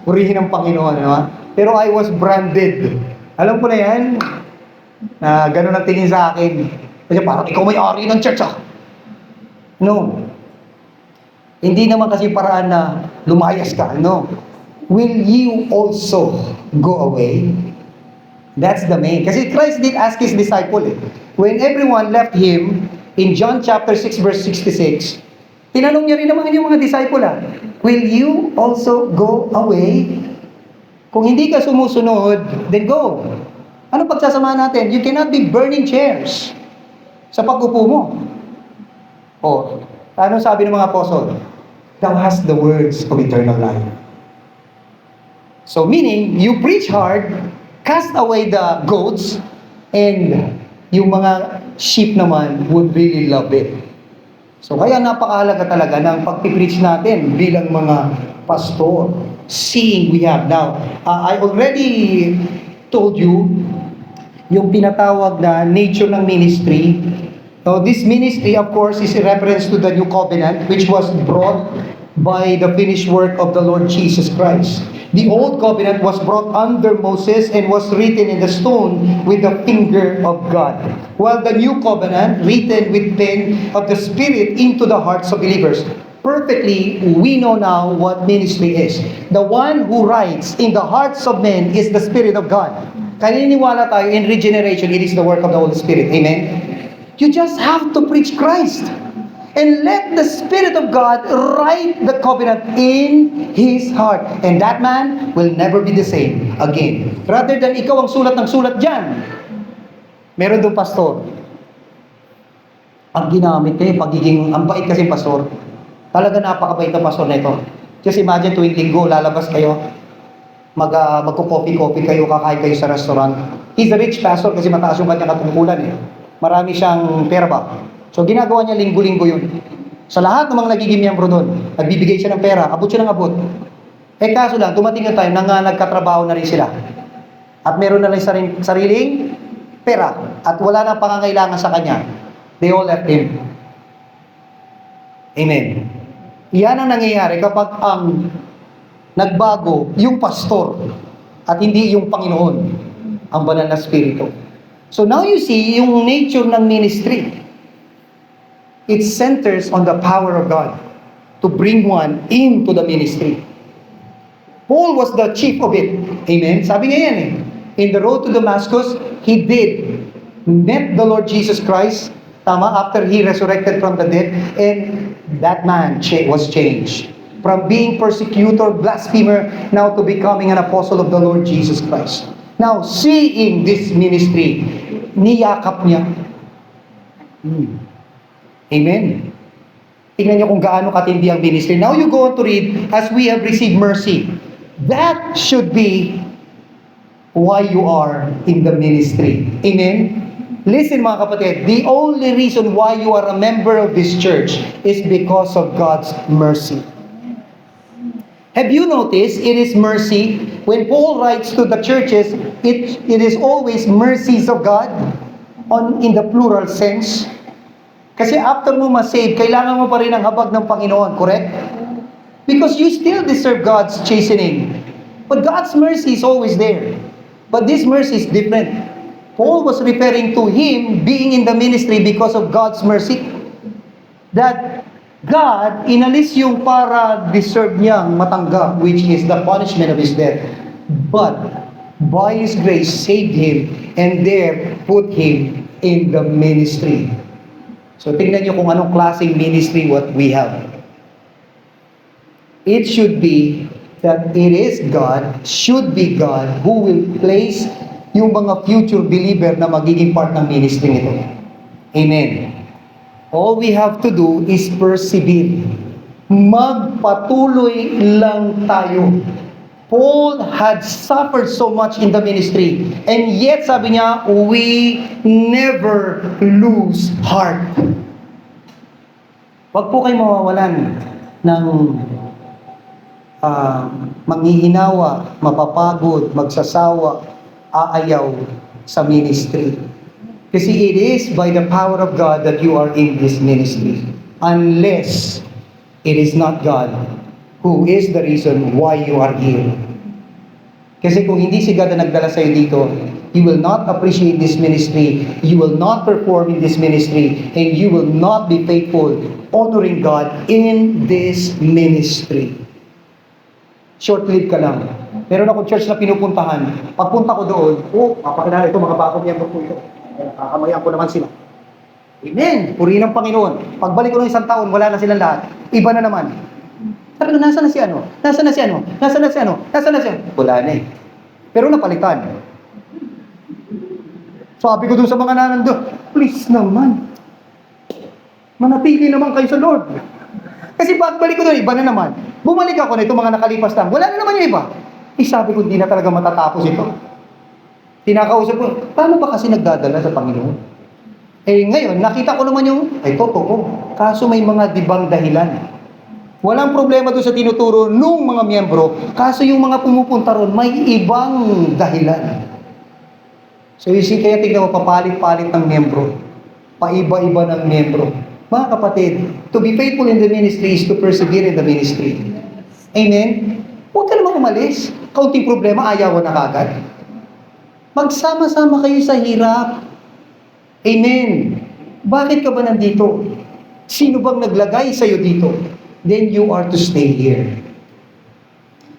Purihin ang Panginoon, ano? Pero I was branded. Alam ko na yan, na ganun ang tingin sa akin. Kasi parang ikaw may-ari ng church, ah. No. Hindi naman kasi paraan na lumayas ka, no. Will you also go away? That's the main. Kasi Christ did ask His disciple eh. When everyone left Him, in John chapter 6 verse 66, tinanong niya rin naman yung mga disciple will you also go away? Kung hindi ka sumusunod, then go. Ano pagsasamahan natin? You cannot be burning chairs sa pag-upo mo. O, ano sabi ng mga apostol? Thou hast the words of eternal life. So meaning, you preach hard, cast away the goats, and yung mga sheep naman would really love it. So kaya napakahalaga talaga ng pag-preach natin bilang mga pastor. Seeing we have now. I already told you yung tinatawag na nature ng ministry. So this ministry, of course, is a reference to the new covenant which was brought by the finished work of the Lord Jesus Christ. The old covenant was brought under Moses and was written in the stone with the finger of God. While the new covenant, written with pen of the Spirit into the hearts of believers. Perfectly, we know now what ministry is. The one who writes in the hearts of men is the Spirit of God. Kaniniwala tayo in regeneration, it is the work of the Holy Spirit. Amen? You just have to preach Christ. And let the Spirit of God write the covenant in his heart. And that man will never be the same again. Rather than ikaw ang sulat ng sulat dyan. Meron doon pastor. Ang ginamit pagiging, ang bait kasi pastor. Talaga napakabait na pastor na ito. Just imagine tuwing linggo, lalabas kayo. Magko-coffee-coffee kayo, kakain kayo sa restaurant. He's a rich pastor kasi mataas yung kanyang katungkulan Marami siyang pera ba? So ginagawa niya linggo-linggo yun. Sa lahat ng mga nagiging miyembro doon, nagbibigay siya ng pera, abot siya ng abot. Kaso lang, tumating na tayo, nagkatrabaho na rin sila. At meron na rin sariling pera. At wala na pangangailangan sa kanya. They all left him. Amen. Yan ang nangyayari kapag ang nagbago yung pastor at hindi yung Panginoon, ang banal na spirito. So now you see yung nature ng ministry. It centers on the power of God to bring one into the ministry. Paul was the chief of it. Amen? Sabi niya yan In the road to Damascus, he met the Lord Jesus Christ, after he resurrected from the dead, and that man was changed. From being persecutor, blasphemer, now to becoming an apostle of the Lord Jesus Christ. Now, seeing this ministry, niyakap niya. Amen. Tingnan niyo kung gaano katindi ang ministry. Now you go on to read, as we have received mercy. That should be why you are in the ministry. Amen? Listen mga kapatid, the only reason why you are a member of this church is because of God's mercy. Have you noticed, it is mercy when Paul writes to the churches, it is always mercies of God in the plural sense. Kasi after mo ma-save, kailangan mo pa rin ang habag ng Panginoon, correct? Because you still deserve God's chastening. But God's mercy is always there. But this mercy is different. Paul was referring to him being in the ministry because of God's mercy. That God, inalis yung para deserve niyang matanggap, which is the punishment of his death. But, by His grace, saved him, and there put him in the ministry. So, tingnan niyo kung anong klaseng ministry what we have. It should be that it is God, should be God, who will place yung mga future believer na magiging part ng ministry nito. Amen. All we have to do is persevere. Magpatuloy lang tayo. Paul had suffered so much in the ministry, and yet sabi niya, we never lose heart. Huwag po kayo mawawalan ng manghihinawa, mapapagod, magsasawa, aayaw sa ministry. Kasi it is by the power of God that you are in this ministry. Unless it is not God who is the reason why you are here. Kasi kung hindi si God na nagdala sa'yo dito, you will not appreciate this ministry, you will not perform in this ministry, and you will not be faithful, honoring God in this ministry. Short-lived ka lang. Meron akong church na pinupuntahan. Pagpunta ko doon, mapakilala ito, mga bagong miyembro po ito. Kakamayan ko naman sila. Amen! Purihin ng Panginoon. Pagbalik ko ng isang taon, wala na silang lahat. Iba na naman. Sabi ko, nasa na si ano? Nasa na si ano? Nasa na si ano? Nasa na si ano? Wala na eh. Pero napalitan. Sabi ko doon sa mga nanando, please naman. Manatili naman kayo sa Lord. Kasi pagbalik ko doon, iba na naman. Bumalik ako na itong mga nakalipas lang. Wala na naman yung iba. Sabi ko, hindi na talaga matatapos ito. Tinakausap ko, paano ba kasi nagdadala sa Panginoon? Ngayon, nakita ko naman yung, totoo. Kaso may mga dibang dahilan. Walang problema doon sa tinuturo nung mga miyembro, kaso yung mga pumupunta ron, may ibang dahilan. So you see, kaya tignan mo, papalit-palit ng miyembro. Paiba-iba ng miyembro. Mga kapatid, to be faithful in the ministry is to persevere in the ministry. Amen? Huwag ka naman umalis. Kaunting problema, ayawan na kagad. Magsama-sama kayo sa hirap. Amen. Bakit ka ba nandito? Sino bang naglagay sa'yo dito? Then you are to stay here.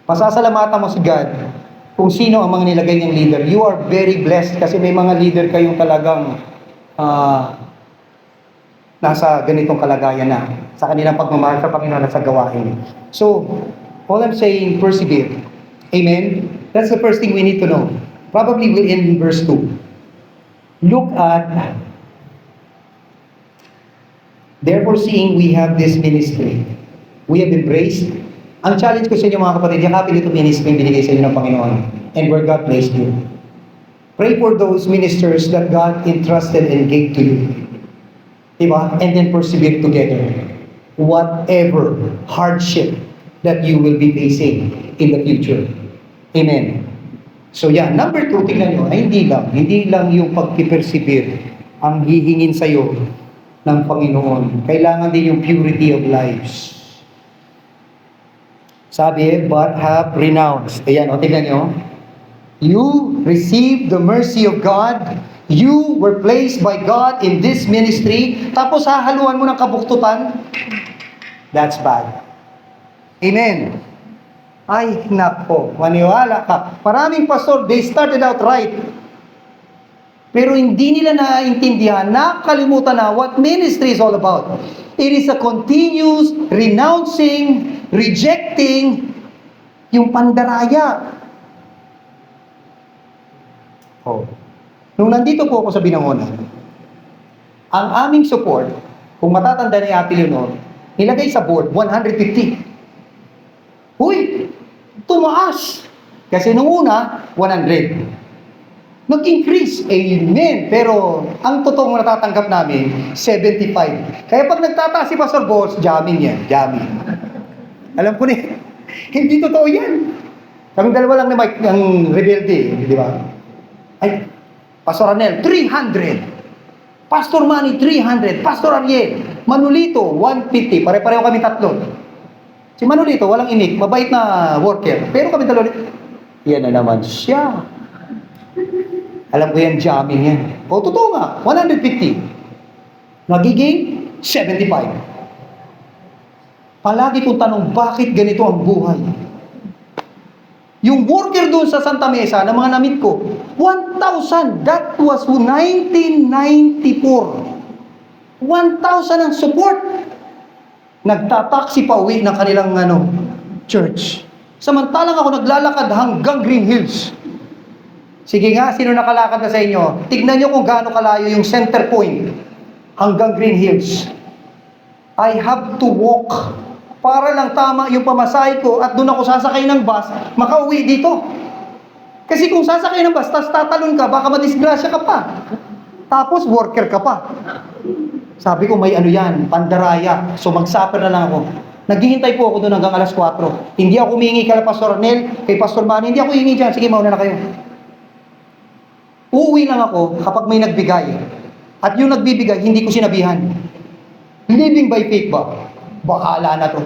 Pasasalamatan mo si God kung sino ang mga nilagay niyang leader. You are very blessed kasi may mga leader kayong talagang nasa ganitong kalagayan na sa kanilang pagmamahal sa Panginoon at sa gawain. So, all I'm saying, persevere. Amen? That's the first thing we need to know. Probably we'll end in verse 2. Look at, therefore seeing we have this ministry, we have embraced. Ang challenge ko sa inyo mga kapatid, yakapin ito ministry yung binigay sa inyo ng Panginoon and where God placed you. Pray for those ministers that God entrusted and gave to you. Diba? And then persevere together. Whatever hardship that you will be facing in the future. Amen. So number 2, tingnan nyo, hindi lang yung pag-persevere ang hihingin sa'yo ng Panginoon. Kailangan din yung purity of lives. Sabi, but have renounced. Ayan, tingnan nyo. You received the mercy of God. You were placed by God in this ministry. Tapos hahaluan mo ng kabuktutan. That's bad. Amen. Ay, nako, maniwala ka. Maraming pastor, they started out right. Pero hindi nila naiintindihan, nakalimutan na what ministry is all about. It is a continuous renouncing, rejecting yung pandaraya. Nung nandito po ako sa Binangonan, ang aming support, kung matatanda ni Ate Leonor, nilagay sa board, 150. Uy, tumaas. Kasi nung una, 100. Nag-increase, amen. Pero ang totoong natatanggap namin, 75. Kaya pag nagtataas si Pastor Boss, jamming yan, jamming. Alam ko na, hindi totoo yan. Kaming dalawa lang ni Mike ang rebelde, di ba? Ay, Pastor Arnel, 300. Pastor Manny, 300. Pastor Ariel, Manolito, 150. Pare-pareho kami tatlo. Si Manolito, walang inik, mabait na worker. Pero kami dalawa, yan na naman siya. Alam ko yan, jamming yan. O, totoo nga, 150. Nagiging 75. Palagi kong tanong, bakit ganito ang buhay? Yung worker doon sa Santa Mesa, na mga namit ko, 1,000. That was 1994. 1,000 ang support. Nagtataksi pa uwi ng kanilang church. Samantalang ako naglalakad hanggang Green Hills. Sige nga, sino nakalakad na sa inyo? Tignan nyo kung gaano kalayo yung center point hanggang Green Hills. I have to walk para lang tama yung pamasahe ko at doon ako sasakay ng bus, makauwi dito. Kasi kung sasakay ng bus, tapos tatalon ka, baka madisgrasya ka pa. Tapos worker ka pa. Sabi ko, may yan, pandaraya. So mag-supper na lang ako. Naghihintay po ako doon hanggang alas 4. Hindi ako humingi kay Pastor Arnel, kay Pastor Manny, hindi ako hihingi dyan. Sige, mauna na kayo. Uuwi lang ako kapag may nagbigay. At yung nagbibigay, hindi ko sinabihan. Living by faith ba? Bahala na to.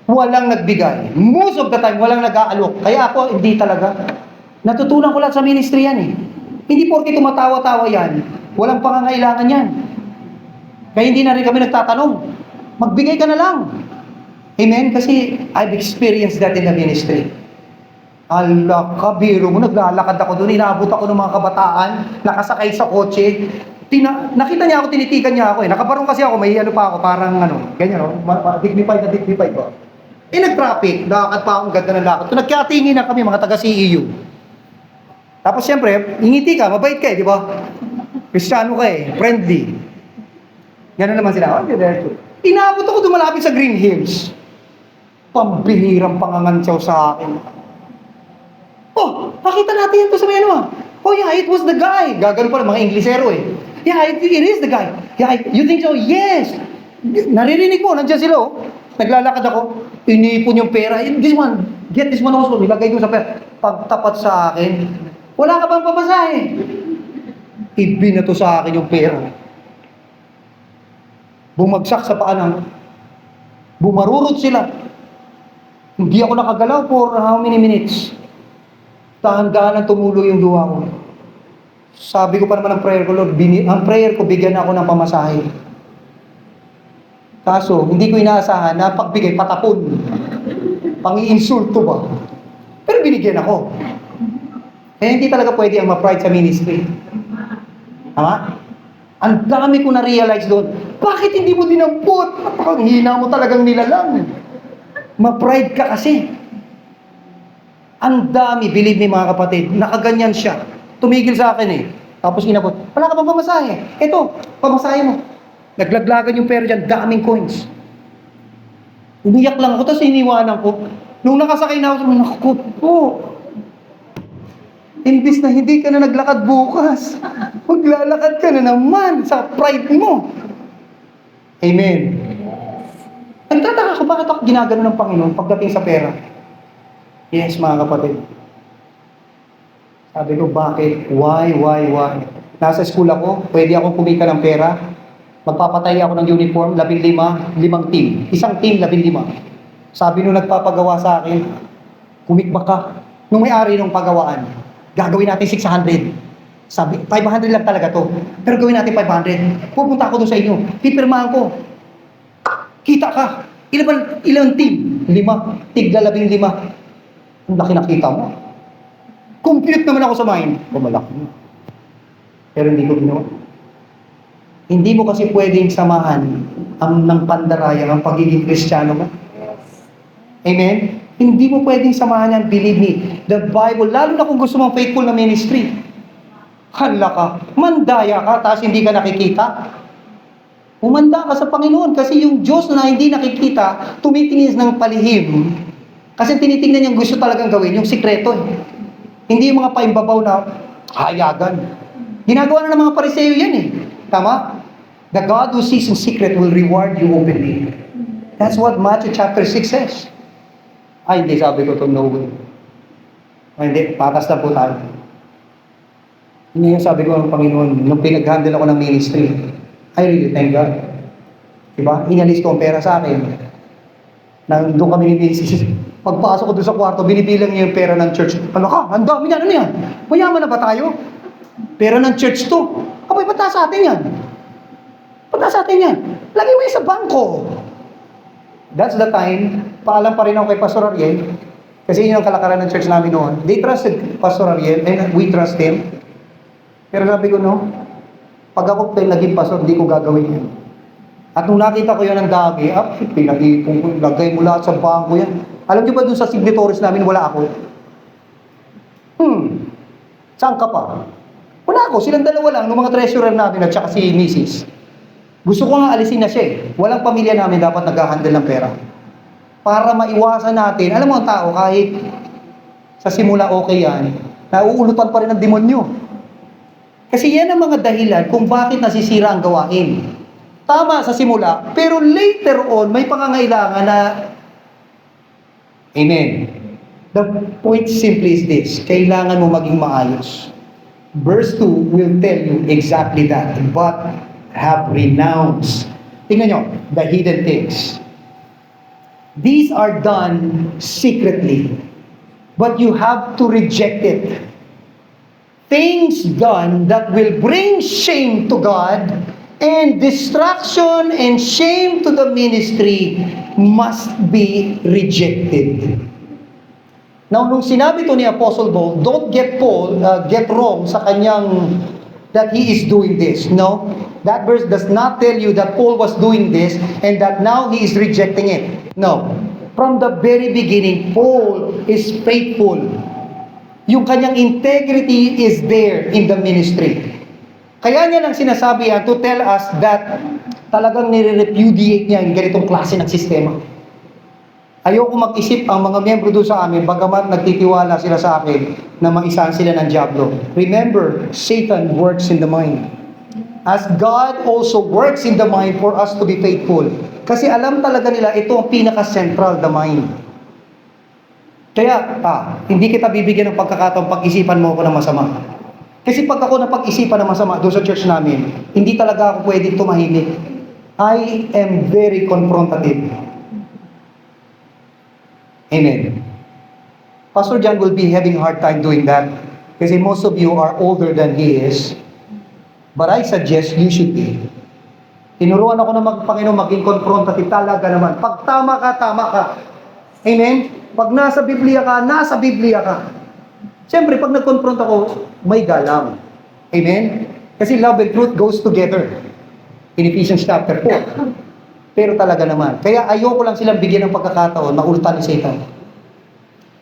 Walang nagbigay. Most of the time, walang nag-aalok. Kaya ako, hindi talaga. Natutunan ko lahat sa ministry yan eh. Hindi porke tumatawa-tawa yan, walang pangangailangan yan. Kaya hindi na rin kami nagtatanong. Magbigay ka na lang. Amen? Kasi I've experienced that in the ministry. Ala, kabiro mo, naglalakad ako doon, inaabot ako ng mga kabataan, nakasakay sa kotse. Nakita niya ako, tinitikan niya ako eh. Nakabarong kasi ako, may pa ako, parang ganyan dignified ko. Nag-traffic, lakad pa akong ganda ng lakad. So, nagkatingin na kami, mga taga-CEU. Tapos siyempre, ingiti ka, mabait ka eh, di ba? Kristiyano ka eh, friendly. Gano'n naman sila. Inaabot ako doon malapit sa Green Hills. Pambihirang pangangantsaw sa akin. Oh, nakita natin yan to sa may Oh yeah, it was the guy. Gagano pa mga Inglesero eh. Yeah, it is the guy. Yeah, you think so? Yes. Naririnig mo, nandiyan sila oh. Naglalakad ako, inipon yung pera. This one, get this one also. Nilagay ko sa pera. Pagtapat sa akin, wala ka bang papasahe? Ibinato sa akin yung pera. Bumagsak sa paanan. Bumarurot sila. Hindi ako nakagalaw for how many minutes? Dahan-dahan tumulo yung luha ko. Sabi ko pa naman ang prayer ko, Lord, ang prayer ko, bigyan ako ng pamasahe. Kaso, hindi ko inaasahan na pagbigay, patapon. Pang-iinsulto ba? Pero binigyan ako. Kaya hindi talaga pwede ang ma-pride sa ministry. Tama? Ang dami ko na-realize doon. Bakit hindi mo dinampot? Ang hina mo talagang nilalang. Ma-pride ka kasi. Ang dami, believe me mga kapatid, nakaganyan siya. Tumigil sa akin eh. Tapos inabot, wala ka bang pamasahe? Ito, pamasahe mo. Naglaglagan yung pera dyan, daming coins. Umiyak lang ako, tapos iniwanan ko. Nung nakasakay na ako, naku po. Imbis na hindi ka na naglakad bukas, maglalakad ka na naman sa pride mo. Amen. Nagtataka ko, bakit ako ginagano ng Panginoon pagdating sa pera? Yes, mga kapatid. Sabi ko, bakit? Why? Nasa school ako, pwede akong kumita ng pera. Magpapatay ako ng uniform, 15, 5 team. Isang team, 15. Sabi nung nagpapagawa sa akin, kumikba ka. Nung may-ari ng pagawaan, gagawin natin 600. Sabi, 500 lang talaga to. Pero gawin natin 500. Pupunta ako doon sa inyo. Pipirmahan ko. Kita ka. Ilang team? 5. Tigla 15. Ang laki nakita mo. Compute naman ako sa mind. Malaki mo. Pero hindi ko ginawa. Hindi mo kasi pwedeng samahan ng pandaraya ang pagiging Kristiyano mo. Amen? Hindi mo pwedeng samahan yan. Believe me. The Bible, lalo na kung gusto mong faithful na ministry. Hala ka. Mandaya ka, tapos hindi ka nakikita. Umanda ka sa Panginoon kasi yung Diyos na hindi nakikita, tumitingin ng palihim. Kasi tinitingnan niyang gusto talagang gawin, yung sikreto eh. Hindi yung mga paimbabaw na hayagan. Ginagawa na ng mga Pariseo yan eh. Tama? The God who sees in secret will reward you openly. That's what Matthew chapter 6 says. Ay, hindi, sabi ko ito, no way. Hindi, patas na po tayo. Yun yung sabi ko ng Panginoon, nung pinag-handle ako ng ministry, I really thank God. Diba? Inalis ko ang pera sa akin. Nandun kami ni Mrs. Pagpasok ko doon sa kwarto, binibilang niya yung pera ng church. Ano ka? Ang dami yan, ano yan? Mayaman na ba tayo? Pera ng church to. Kapag ba't nasa atin yan? Ba't nasa atin yan? Lagay mo yan sa bangko. That's the time, paalam pa rin ako kay Pastor Ariel, kasi yun ang kalakaran ng church namin noon. They trusted Pastor Ariel, and we trust him. Pero sabi ko, no, pag ako naging pastor, hindi ko gagawin yan. At nung nakita ko yan ng dami, pinag-ipon ko, lagay mo lahat sa bangko yan. Alam niyo ba dun sa signatories namin, wala ako? Saan ka pa? Wala ako, silang dalawa lang, ng mga treasurer namin at saka si Mrs. Gusto ko nga alisin na siya eh. Walang pamilya namin dapat nag-handle ng pera. Para maiwasan natin, alam mo ang tao, kahit sa simula okay yan, nauulutan pa rin ng demonyo. Kasi yan ang mga dahilan kung bakit nasisira ang gawain. Tama sa simula, pero later on, may pangangailangan na, amen. The point simply is this, kailangan mo maging maayos. Verse 2 will tell you exactly that, but have renounced. Tingnan nyo, the hidden things. These are done secretly, but you have to reject it. Things done that will bring shame to God and destruction and shame to the ministry must be rejected. Now, nung sinabi to ni Apostle Paul, don't get wrong sa kanyang that he is doing this. No, that verse does not tell you that Paul was doing this and that now he is rejecting it. No, from the very beginning, Paul is faithful. Yung kanyang integrity is there in the ministry. Kaya niya lang sinasabi yan to tell us that talagang nire-repudiate niya yung ganitong klase ng sistema. Ayoko mag-isip ang mga miyembro doon sa amin, bagamat nagtitiwala sila sa akin na maisahan sila ng dyablo. Remember, Satan works in the mind. As God also works in the mind for us to be faithful. Kasi alam talaga nila, ito ang pinaka-central, the mind. Kaya, hindi kita bibigyan ng pagkakataon pag-isipan mo ako ng masama. Kasi pag ako napag-isipan ng masama doon sa church namin, hindi talaga ako pwedeng tumahimik. I am very confrontative. Amen. Pastor John will be having a hard time doing that kasi most of you are older than he is. But I suggest you should be. Tinuruan ako ng Panginoon maging confrontative talaga naman. Pag tama ka, tama ka. Amen? Pag nasa Biblia ka, nasa Biblia ka. Siyempre, pag nag-confront ako, may galang. Amen? Kasi love and truth goes together. In Ephesians chapter 4. Pero talaga naman. Kaya ayoko lang silang bigyan ng pagkakataon, maultan ni Satan.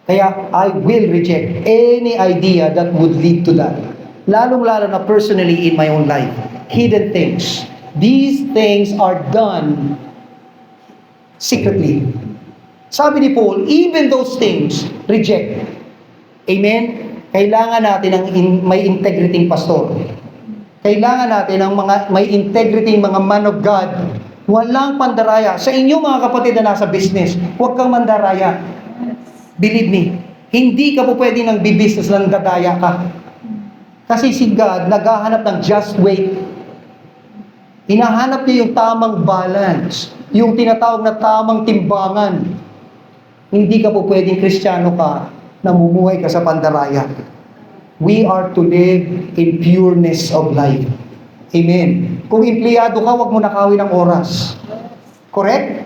Kaya I will reject any idea that would lead to that. Lalong-lalo na personally in my own life. Hidden things. These things are done secretly. Sabi ni Paul, even those things, reject. Amen? Kailangan natin ng may integrity pastor. Kailangan natin ng may integrity mga man of God. Walang pandaraya. Sa inyo mga kapatid na nasa business, huwag kang mandaraya. Believe me, hindi ka po pwede ng business lang dadaya ka. Kasi si God naghahanap ng just weight. Hinahanap niya yung tamang balance, yung tinatawag na tamang timbangan. Hindi ka po pwedeng Kristiyano ka, namumuhay ka sa pandaraya. We are to live in pureness of life. Amen. Kung empleyado ka, huwag mo nakawin ng oras. Correct?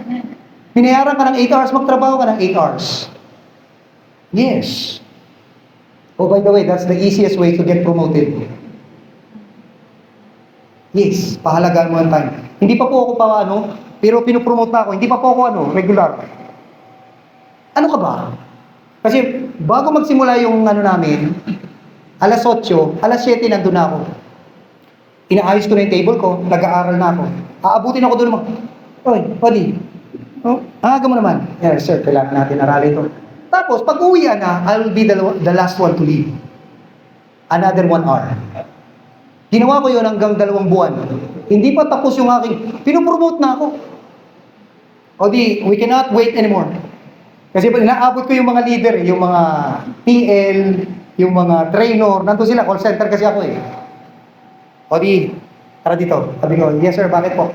Binayaran ka ng 8 hours, magtrabaho ka ng 8 hours. Yes. Oh, by the way, that's the easiest way to get promoted. Yes, pahalagaan mo ang time. Hindi pa po ako pero pinopromote na ako. Hindi pa po ako regular. Ano ka ba? Kasi bago magsimula yung namin, alas 8, alas 7 nandun na ako. Inaayos ko na yung table ko, nag-aaral na ako. Aabutin ako doon Oy, Odi, aga mo naman. Yes, sir, kailangan natin aralin ito. Tapos, pag uwi na, I will be the last one to leave. Another 1 hour. Ginawa ko yun hanggang 2 buwan. Hindi pa tapos yung aking, pinopromote na ako. Odi, we cannot wait anymore. Kasi pag inaabot ko yung mga leader, yung mga TL, yung mga trainer, nandun sila, call center kasi ako eh. O di, tara dito. Sabi ko, yes sir, bakit po?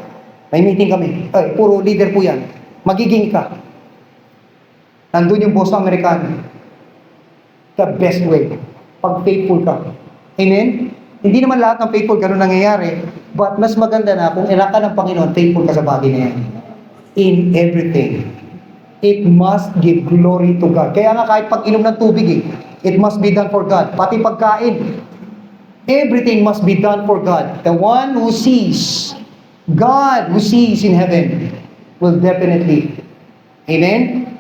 May meeting kami. Ay, puro leader po yan. Magiging ka. Nandun yung boss ng Amerikano. The best way. Pag faithful ka. Amen? Hindi naman lahat ng faithful ganun nangyayari. But mas maganda na kung inak ka ng Panginoon, faithful ka sa bagay na yan. In everything. It must give glory to God. Kaya nga kahit pag-inom ng tubig it must be done for God. Pati pagkain. Everything must be done for God. The one who sees, God who sees in heaven, will definitely, amen,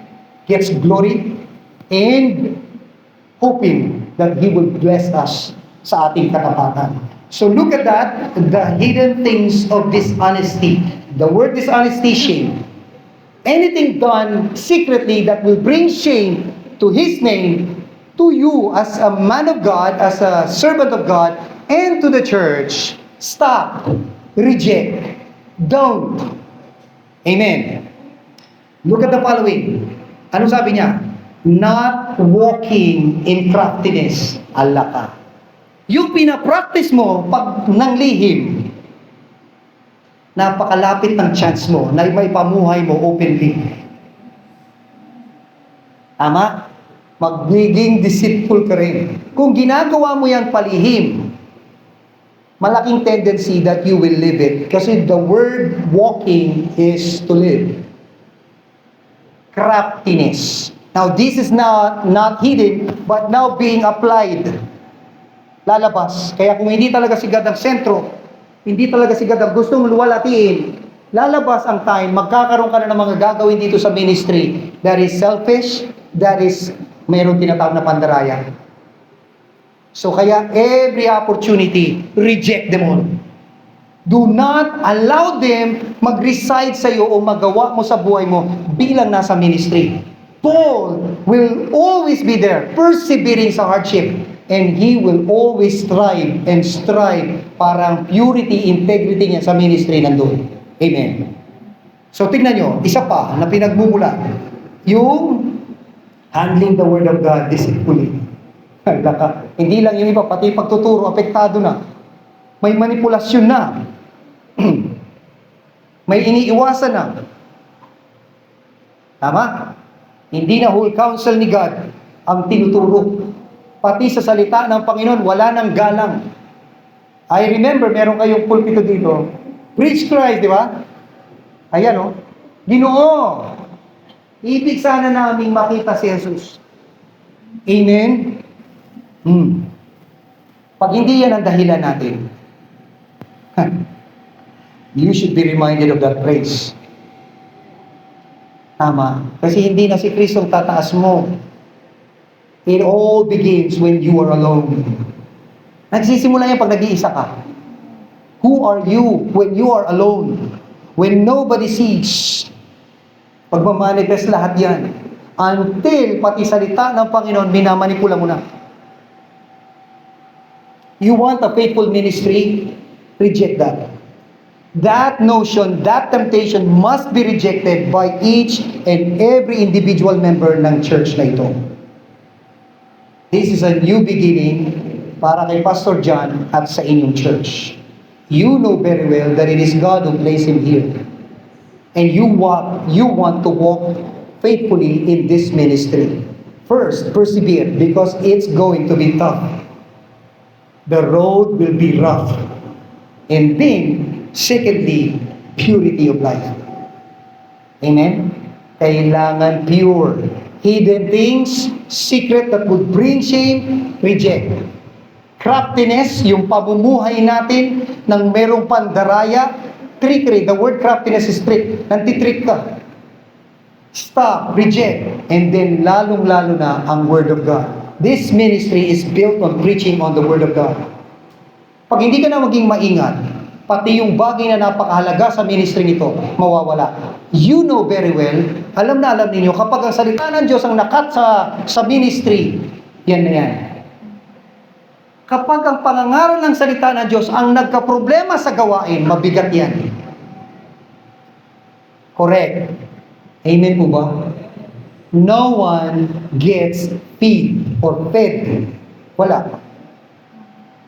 gets glory and hoping that He will bless us sa ating katapatan. So look at that, the hidden things of dishonesty. The word dishonesty, shame. Anything done secretly that will bring shame to His name, to you as a man of God, as a servant of God, and to the church, stop, reject, don't. Amen. Look at the following. Ano sabi niya? Not walking in craftiness. Allah ka. Yung pinapractice mo pag nang lihim, napakalapit ng chance mo na may pamuhay mo openly. Tama? Magiging deceitful ka rin. Kung ginagawa mo yan palihim, malaking tendency that you will live it. Kasi the word walking is to live. Craftiness. Now, this is not hidden, but now being applied. Lalabas. Kaya kung hindi talaga si God ang sentro, hindi talaga si God ang gustong luwalatiin, lalabas ang time, magkakaroon ka na ng mga gagawin dito sa ministry that is selfish, that is mayroong tinatawag na pandaraya. So kaya every opportunity, reject them all. Do not allow them mag-reside sa iyo o magawa mo sa buhay mo bilang nasa ministry. Paul will always be there, persevering sa hardship. And he will always strive and strive para ang purity, integrity niya sa ministry nandun. Amen. So tingnan nyo, isa pa na pinagmumula, yung handling the word of God deceitfully. Hindi lang yung iba, pati pagtuturo, apektado na. May manipulasyon na. May iniiwasan na. Tama? Hindi na whole counsel ni God ang tinuturo. Pati sa salita ng Panginoon, wala nang galang. I remember, meron kayong pulpito dito. Preach Christ, di ba? Ayan o. Ginoo. Ibig sana naming makita si Jesus. Amen? Pag hindi yan ang dahilan natin, you should be reminded of that praise. Tama. Kasi hindi na si Kristo ang tataas mo. It all begins when you are alone. Nagsisimula yan pag nag-iisa ka. Who are you when you are alone? When nobody sees. Pagmamanifest lahat yan. Until pati salita ng Panginoon, minamanipula mo na. You want a faithful ministry? Reject that. That notion, that temptation must be rejected by each and every individual member ng church na ito. This is a new beginning para kay Pastor John at sa inyong church. You know very well that it is God who placed him here. And you want to walk faithfully in this ministry. First, persevere because it's going to be tough. The road will be rough. And then, secondly, purity of life. Amen? Kailangan pure. Hidden things, secret that would bring shame, reject. Craftiness, yung pamumuhay natin ng merong pandaraya, trickery. The word craftiness is trick. Nantitrick ka. Stop, reject, and then lalong-lalo na ang Word of God. This ministry is built on preaching on the Word of God. Pag hindi ka na maging maingat, pati yung bagay na napakahalaga sa ministry nito, mawawala. You know very well, alam na alam ninyo, kapag ang salita ng Diyos ang nakat sa ministry, yan na yan. Kapag ang pangangaral ng salita ng Diyos ang nagkaproblema sa gawain, mabigat yan. Correct. Amen po ba? no one gets fed. Wala.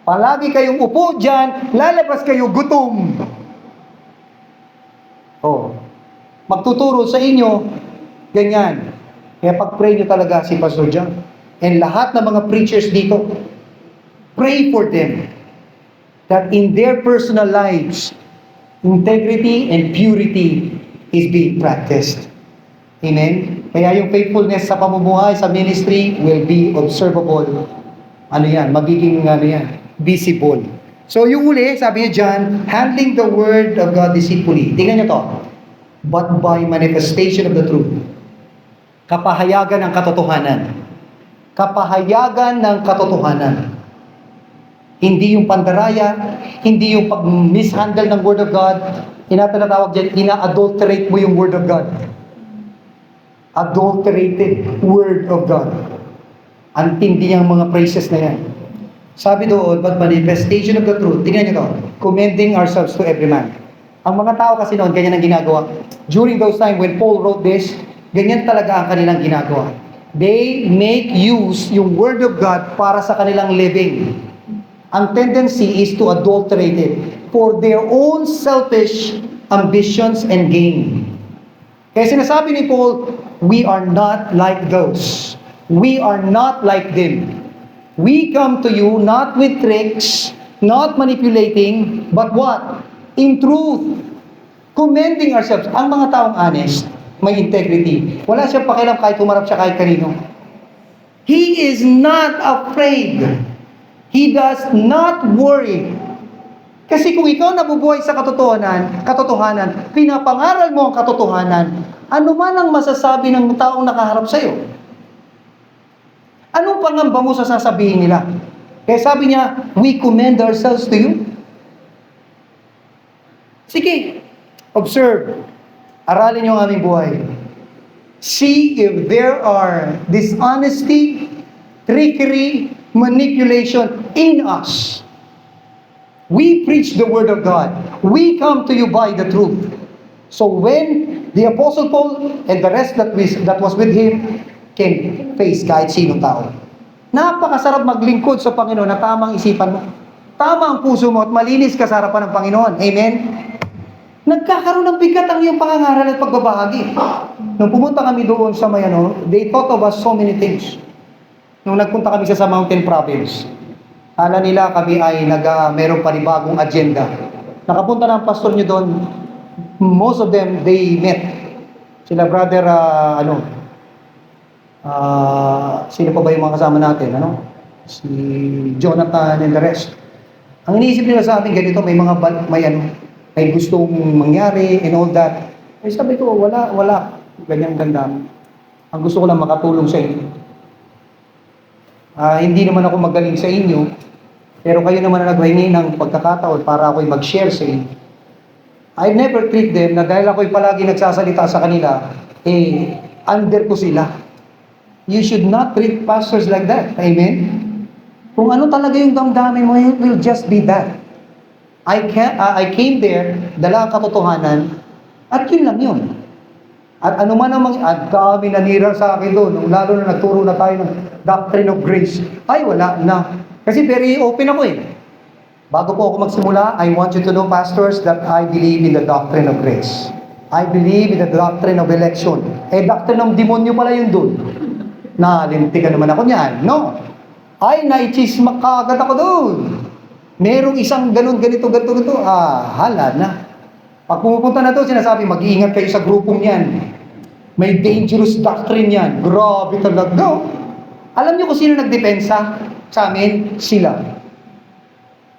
Palagi kayong upo dyan, lalabas kayo gutom. Oh, magtuturo sa inyo, ganyan. Kaya pag-pray nyo talaga si Pastor John. And lahat ng mga preachers dito, pray for them that in their personal lives, integrity and purity is being practiced. Amen? Kaya yung faithfulness sa pamumuhay, sa ministry, will be observable. Ano yan? Magiging visible. So yung uli, sabi niya dyan, handling the word of God deceitfully. Tingnan niyo to. But by manifestation of the truth. Kapahayagan ng katotohanan. Kapahayagan ng katotohanan. Hindi yung pandaraya, hindi yung pag-mishandle ng word of God. Tinatawag dyan, ina-adulterate mo yung word of God. Adulterated word of God. Ang tindi niyang mga praises na yan. Sabi doon, but manifestation of the truth, tingnan niyo to, commending ourselves to every man. Ang mga tao kasi noon, ganyan ang ginagawa. During those time when Paul wrote this, ganyan talaga ang kanilang ginagawa. They make use yung word of God para sa kanilang living. Ang tendency is to adulterate it for their own selfish ambitions and gain. Kaya sinasabi ni Paul, we are not like those. We are not like them. We come to you not with tricks, not manipulating, but what? In truth. Commending ourselves. Ang mga taong honest, may integrity. Wala siyang pakialam kahit humarap siya kahit kanino. He is not afraid. He does not worry. Kasi kung ikaw nabubuhay sa katotohanan, pinapangaral mo ang katotohanan, ano man ang masasabi ng taong nakaharap sa iyo? Anong pangamba mo sa sasabihin nila? Kaya sabi niya, we commend ourselves to you. Sige, observe. Aralin niyo ang aming buhay. See if there are dishonesty, trickery, manipulation in us. We preach the word of God. We come to you by the truth. So when the Apostle Paul and the rest that was with him can face kahit sinong tao. Napakasarap maglingkod sa Panginoon na tamang isipan mo. Tama ang puso mo at malinis ka sa harapan ng Panginoon. Amen? Nagkakaroon ng bigat ang iyong pangangaral at pagbabahagi. Nung pumunta kami doon sa they taught of us so many things. Nung nagpunta kami sa Mountain Province, ala nila kami ay mayroong panibagong agenda. Nakapunta na ang pastor nyo doon, most of them, they met. Sila brother, sino pa ba yung mga kasama natin, Si Jonathan and the rest. Ang iniisip nila sa atin, ganito, may gustong mangyari and all that. Eh sabi ko, wala. Ganyan ganda. Ang gusto ko lang makatulong sa inyo. Hindi naman ako magaling sa inyo, pero kayo naman na naghingi ng pagkakataon para ako'y mag-share sa inyo. I never treat them na dahil ako'y palagi nagsasalita sa kanila, under ko sila. You should not treat pastors like that. Amen? Kung ano talaga yung damdamin mo, it will just be that. I came there, dala ang katotohanan, at yun lang yun. At ano man ang at kami nanira sa akin doon, lalo na nagturo na tayo ng doctrine of grace, ay wala na. Kasi very open ako eh. Bago po ako magsimula, I want you to know, pastors, that I believe in the doctrine of grace. I believe in the doctrine of election. Doctrine ng demonyo pala yun doon. Nalintikan naman ako niyan. No. Ay, naichisma kaagad ako doon. Merong isang ganito. Hala na. Pag pumupunta na doon, sinasabi, mag-iingat kayo sa grupong yan. May dangerous doctrine yan. Grabe talaga. Alam niyo kung sino nagdepensa sa amin? Sila.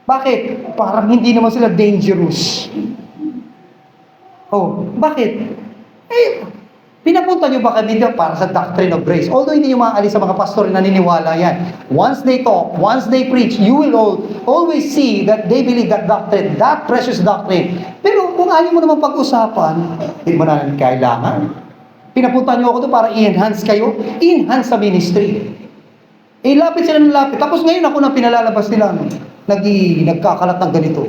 Bakit? Parang hindi naman sila dangerous. Bakit? Pinapunta niyo ba kami dito para sa doctrine of grace? Although hindi niyo maalis sa mga pastor na naniniwala yan. Once they talk, once they preach, you will always see that they believe that doctrine, that precious doctrine. Pero kung ayaw mo naman pag-usapan, hindi mo na kailangan. Pinapunta niyo ako doon para i-enhance kayo, enhance sa ministry. Lapit sila ng lapit. Tapos ngayon ako na pinalalabas nila, nagkakalat ng ganito.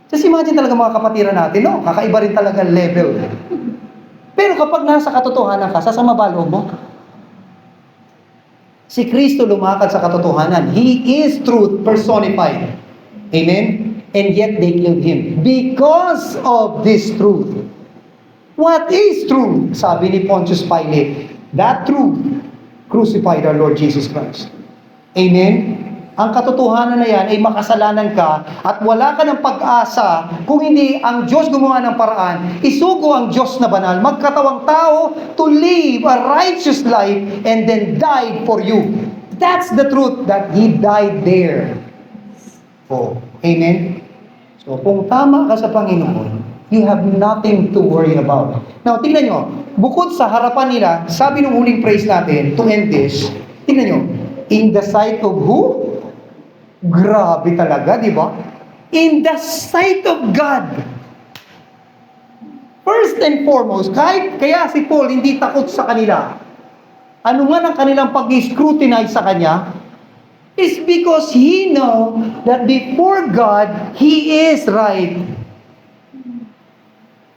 Just imagine talaga mga kapatiran natin, no? Kakaiba rin talaga level. Pero kapag nasa katotohanan ka, sasama ba loob mo? Si Kristo lumakad sa katotohanan. He is truth personified. Amen? And yet they killed Him because of this truth. What is truth? Sabi ni Pontius Pilate, that truth crucified our Lord Jesus Christ. Amen? Ang katotohanan na yan ay makasalanan ka at wala ka ng pag-asa kung hindi ang Diyos gumawa ng paraan, isugo ang Diyos na banal, magkatawang tao to live a righteous life and then died for you. That's the truth, that He died there. Oh, amen? So, kung tama ka sa Panginoon, you have nothing to worry about. Now, tingnan nyo, bukod sa harapan nila, sabi ng huling praise natin, to end this, tingnan nyo, in the sight of who? Grabe talaga, di ba? In the sight of God. First and foremost, kaya si Paul hindi takot sa kanila. Ano man ang kanilang pag-scrutinize sa kanya, is because he know that before God, he is right.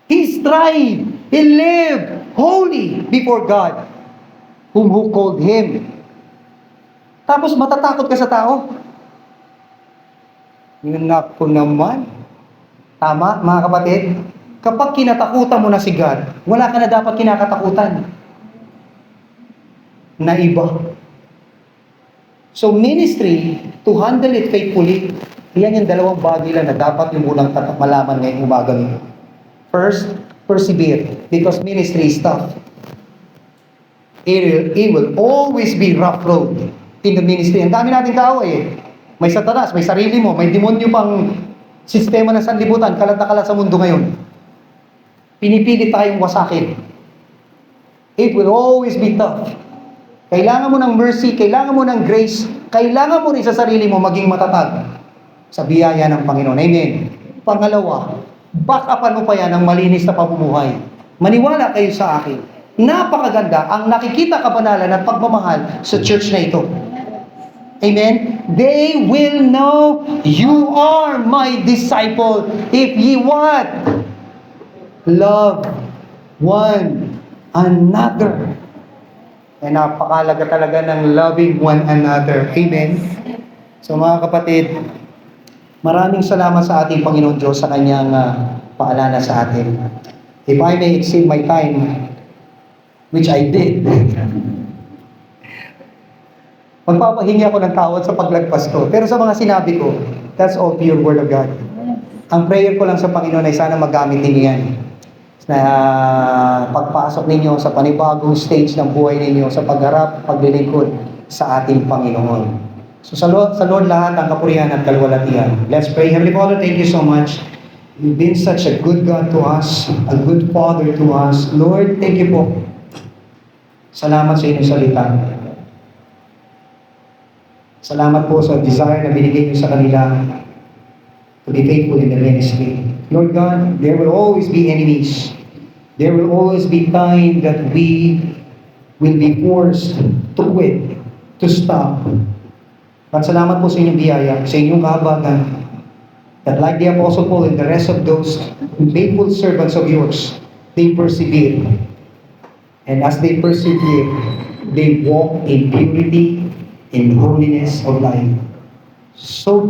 He strive, he lived holy before God, who called him. Tapos matatakot ka sa tao? Yun ako naman. Tama, mga kapatid? Kapag kinatakutan mo na si God, wala ka na dapat kinakatakutan na iba. So ministry, to handle it faithfully, yan yung dalawang bagay lang na dapat yung unang malaman ngayong umaga nito. First, persevere, because ministry is tough. It will always be rough road in the ministry. Ang dami nating tao eh. May Satanas, may sarili mo, may demonyo pang sistema ng sanlibutan, kalat na kalat sa mundo ngayon. Pinipilit tayong wasakin. It will always be tough. Kailangan mo ng mercy, kailangan mo ng grace, kailangan mo rin sa sarili mo maging matatag sa biyaya ng Panginoon. Amen. Pangalawa, back-upan mo pa yan ng malinis na pamumuhay. Maniwala kayo sa akin. Napakaganda ang nakikita kabanalan at pagmamahal sa church na ito. Amen? They will know you are my disciple if ye what? Love one another. Eh, napakalaga talaga ng loving one another. Amen? So mga kapatid, maraming salamat sa ating Panginoon Diyos sa kanyang paalala sa atin. If I may exceed my time, which I did, magpapahingi ako ng tawad sa paglagpas ko. Pero sa mga sinabi ko, that's all pure Word of God. Ang prayer ko lang sa Panginoon ay sana magamit ninyo yan. Na pagpasok ninyo sa panibagong stage ng buhay ninyo, sa pagharap, paglilingkod sa ating Panginoon. So sa Lord lahat ang kapurihan at kalwalatian. Let's pray. Heavenly Father, thank you so much. You've been such a good God to us, a good Father to us. Lord, thank you po. Salamat sa inyong salita. Salamat po sa desire na binigay niyo sa kanila to be faithful in the ministry. Lord God, there will always be enemies. There will always be time that we will be forced to quit, to stop. But salamat po sa inyong biyaya, sa inyong kahabatan, that like the Apostle Paul and the rest of those faithful servants of yours, they persevere. And as they persevere, they walk in purity, in holiness of life. So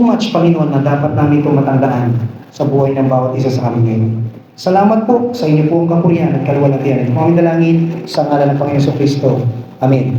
much, Panginoon, na dapat namin itong matandaan sa buhay ng bawat isa sa amin ngayon. Salamat po sa inyo pong kapurihan at kalwalatian. At mga dalangin sa ngalan ng Panginoon Kristo. Amen.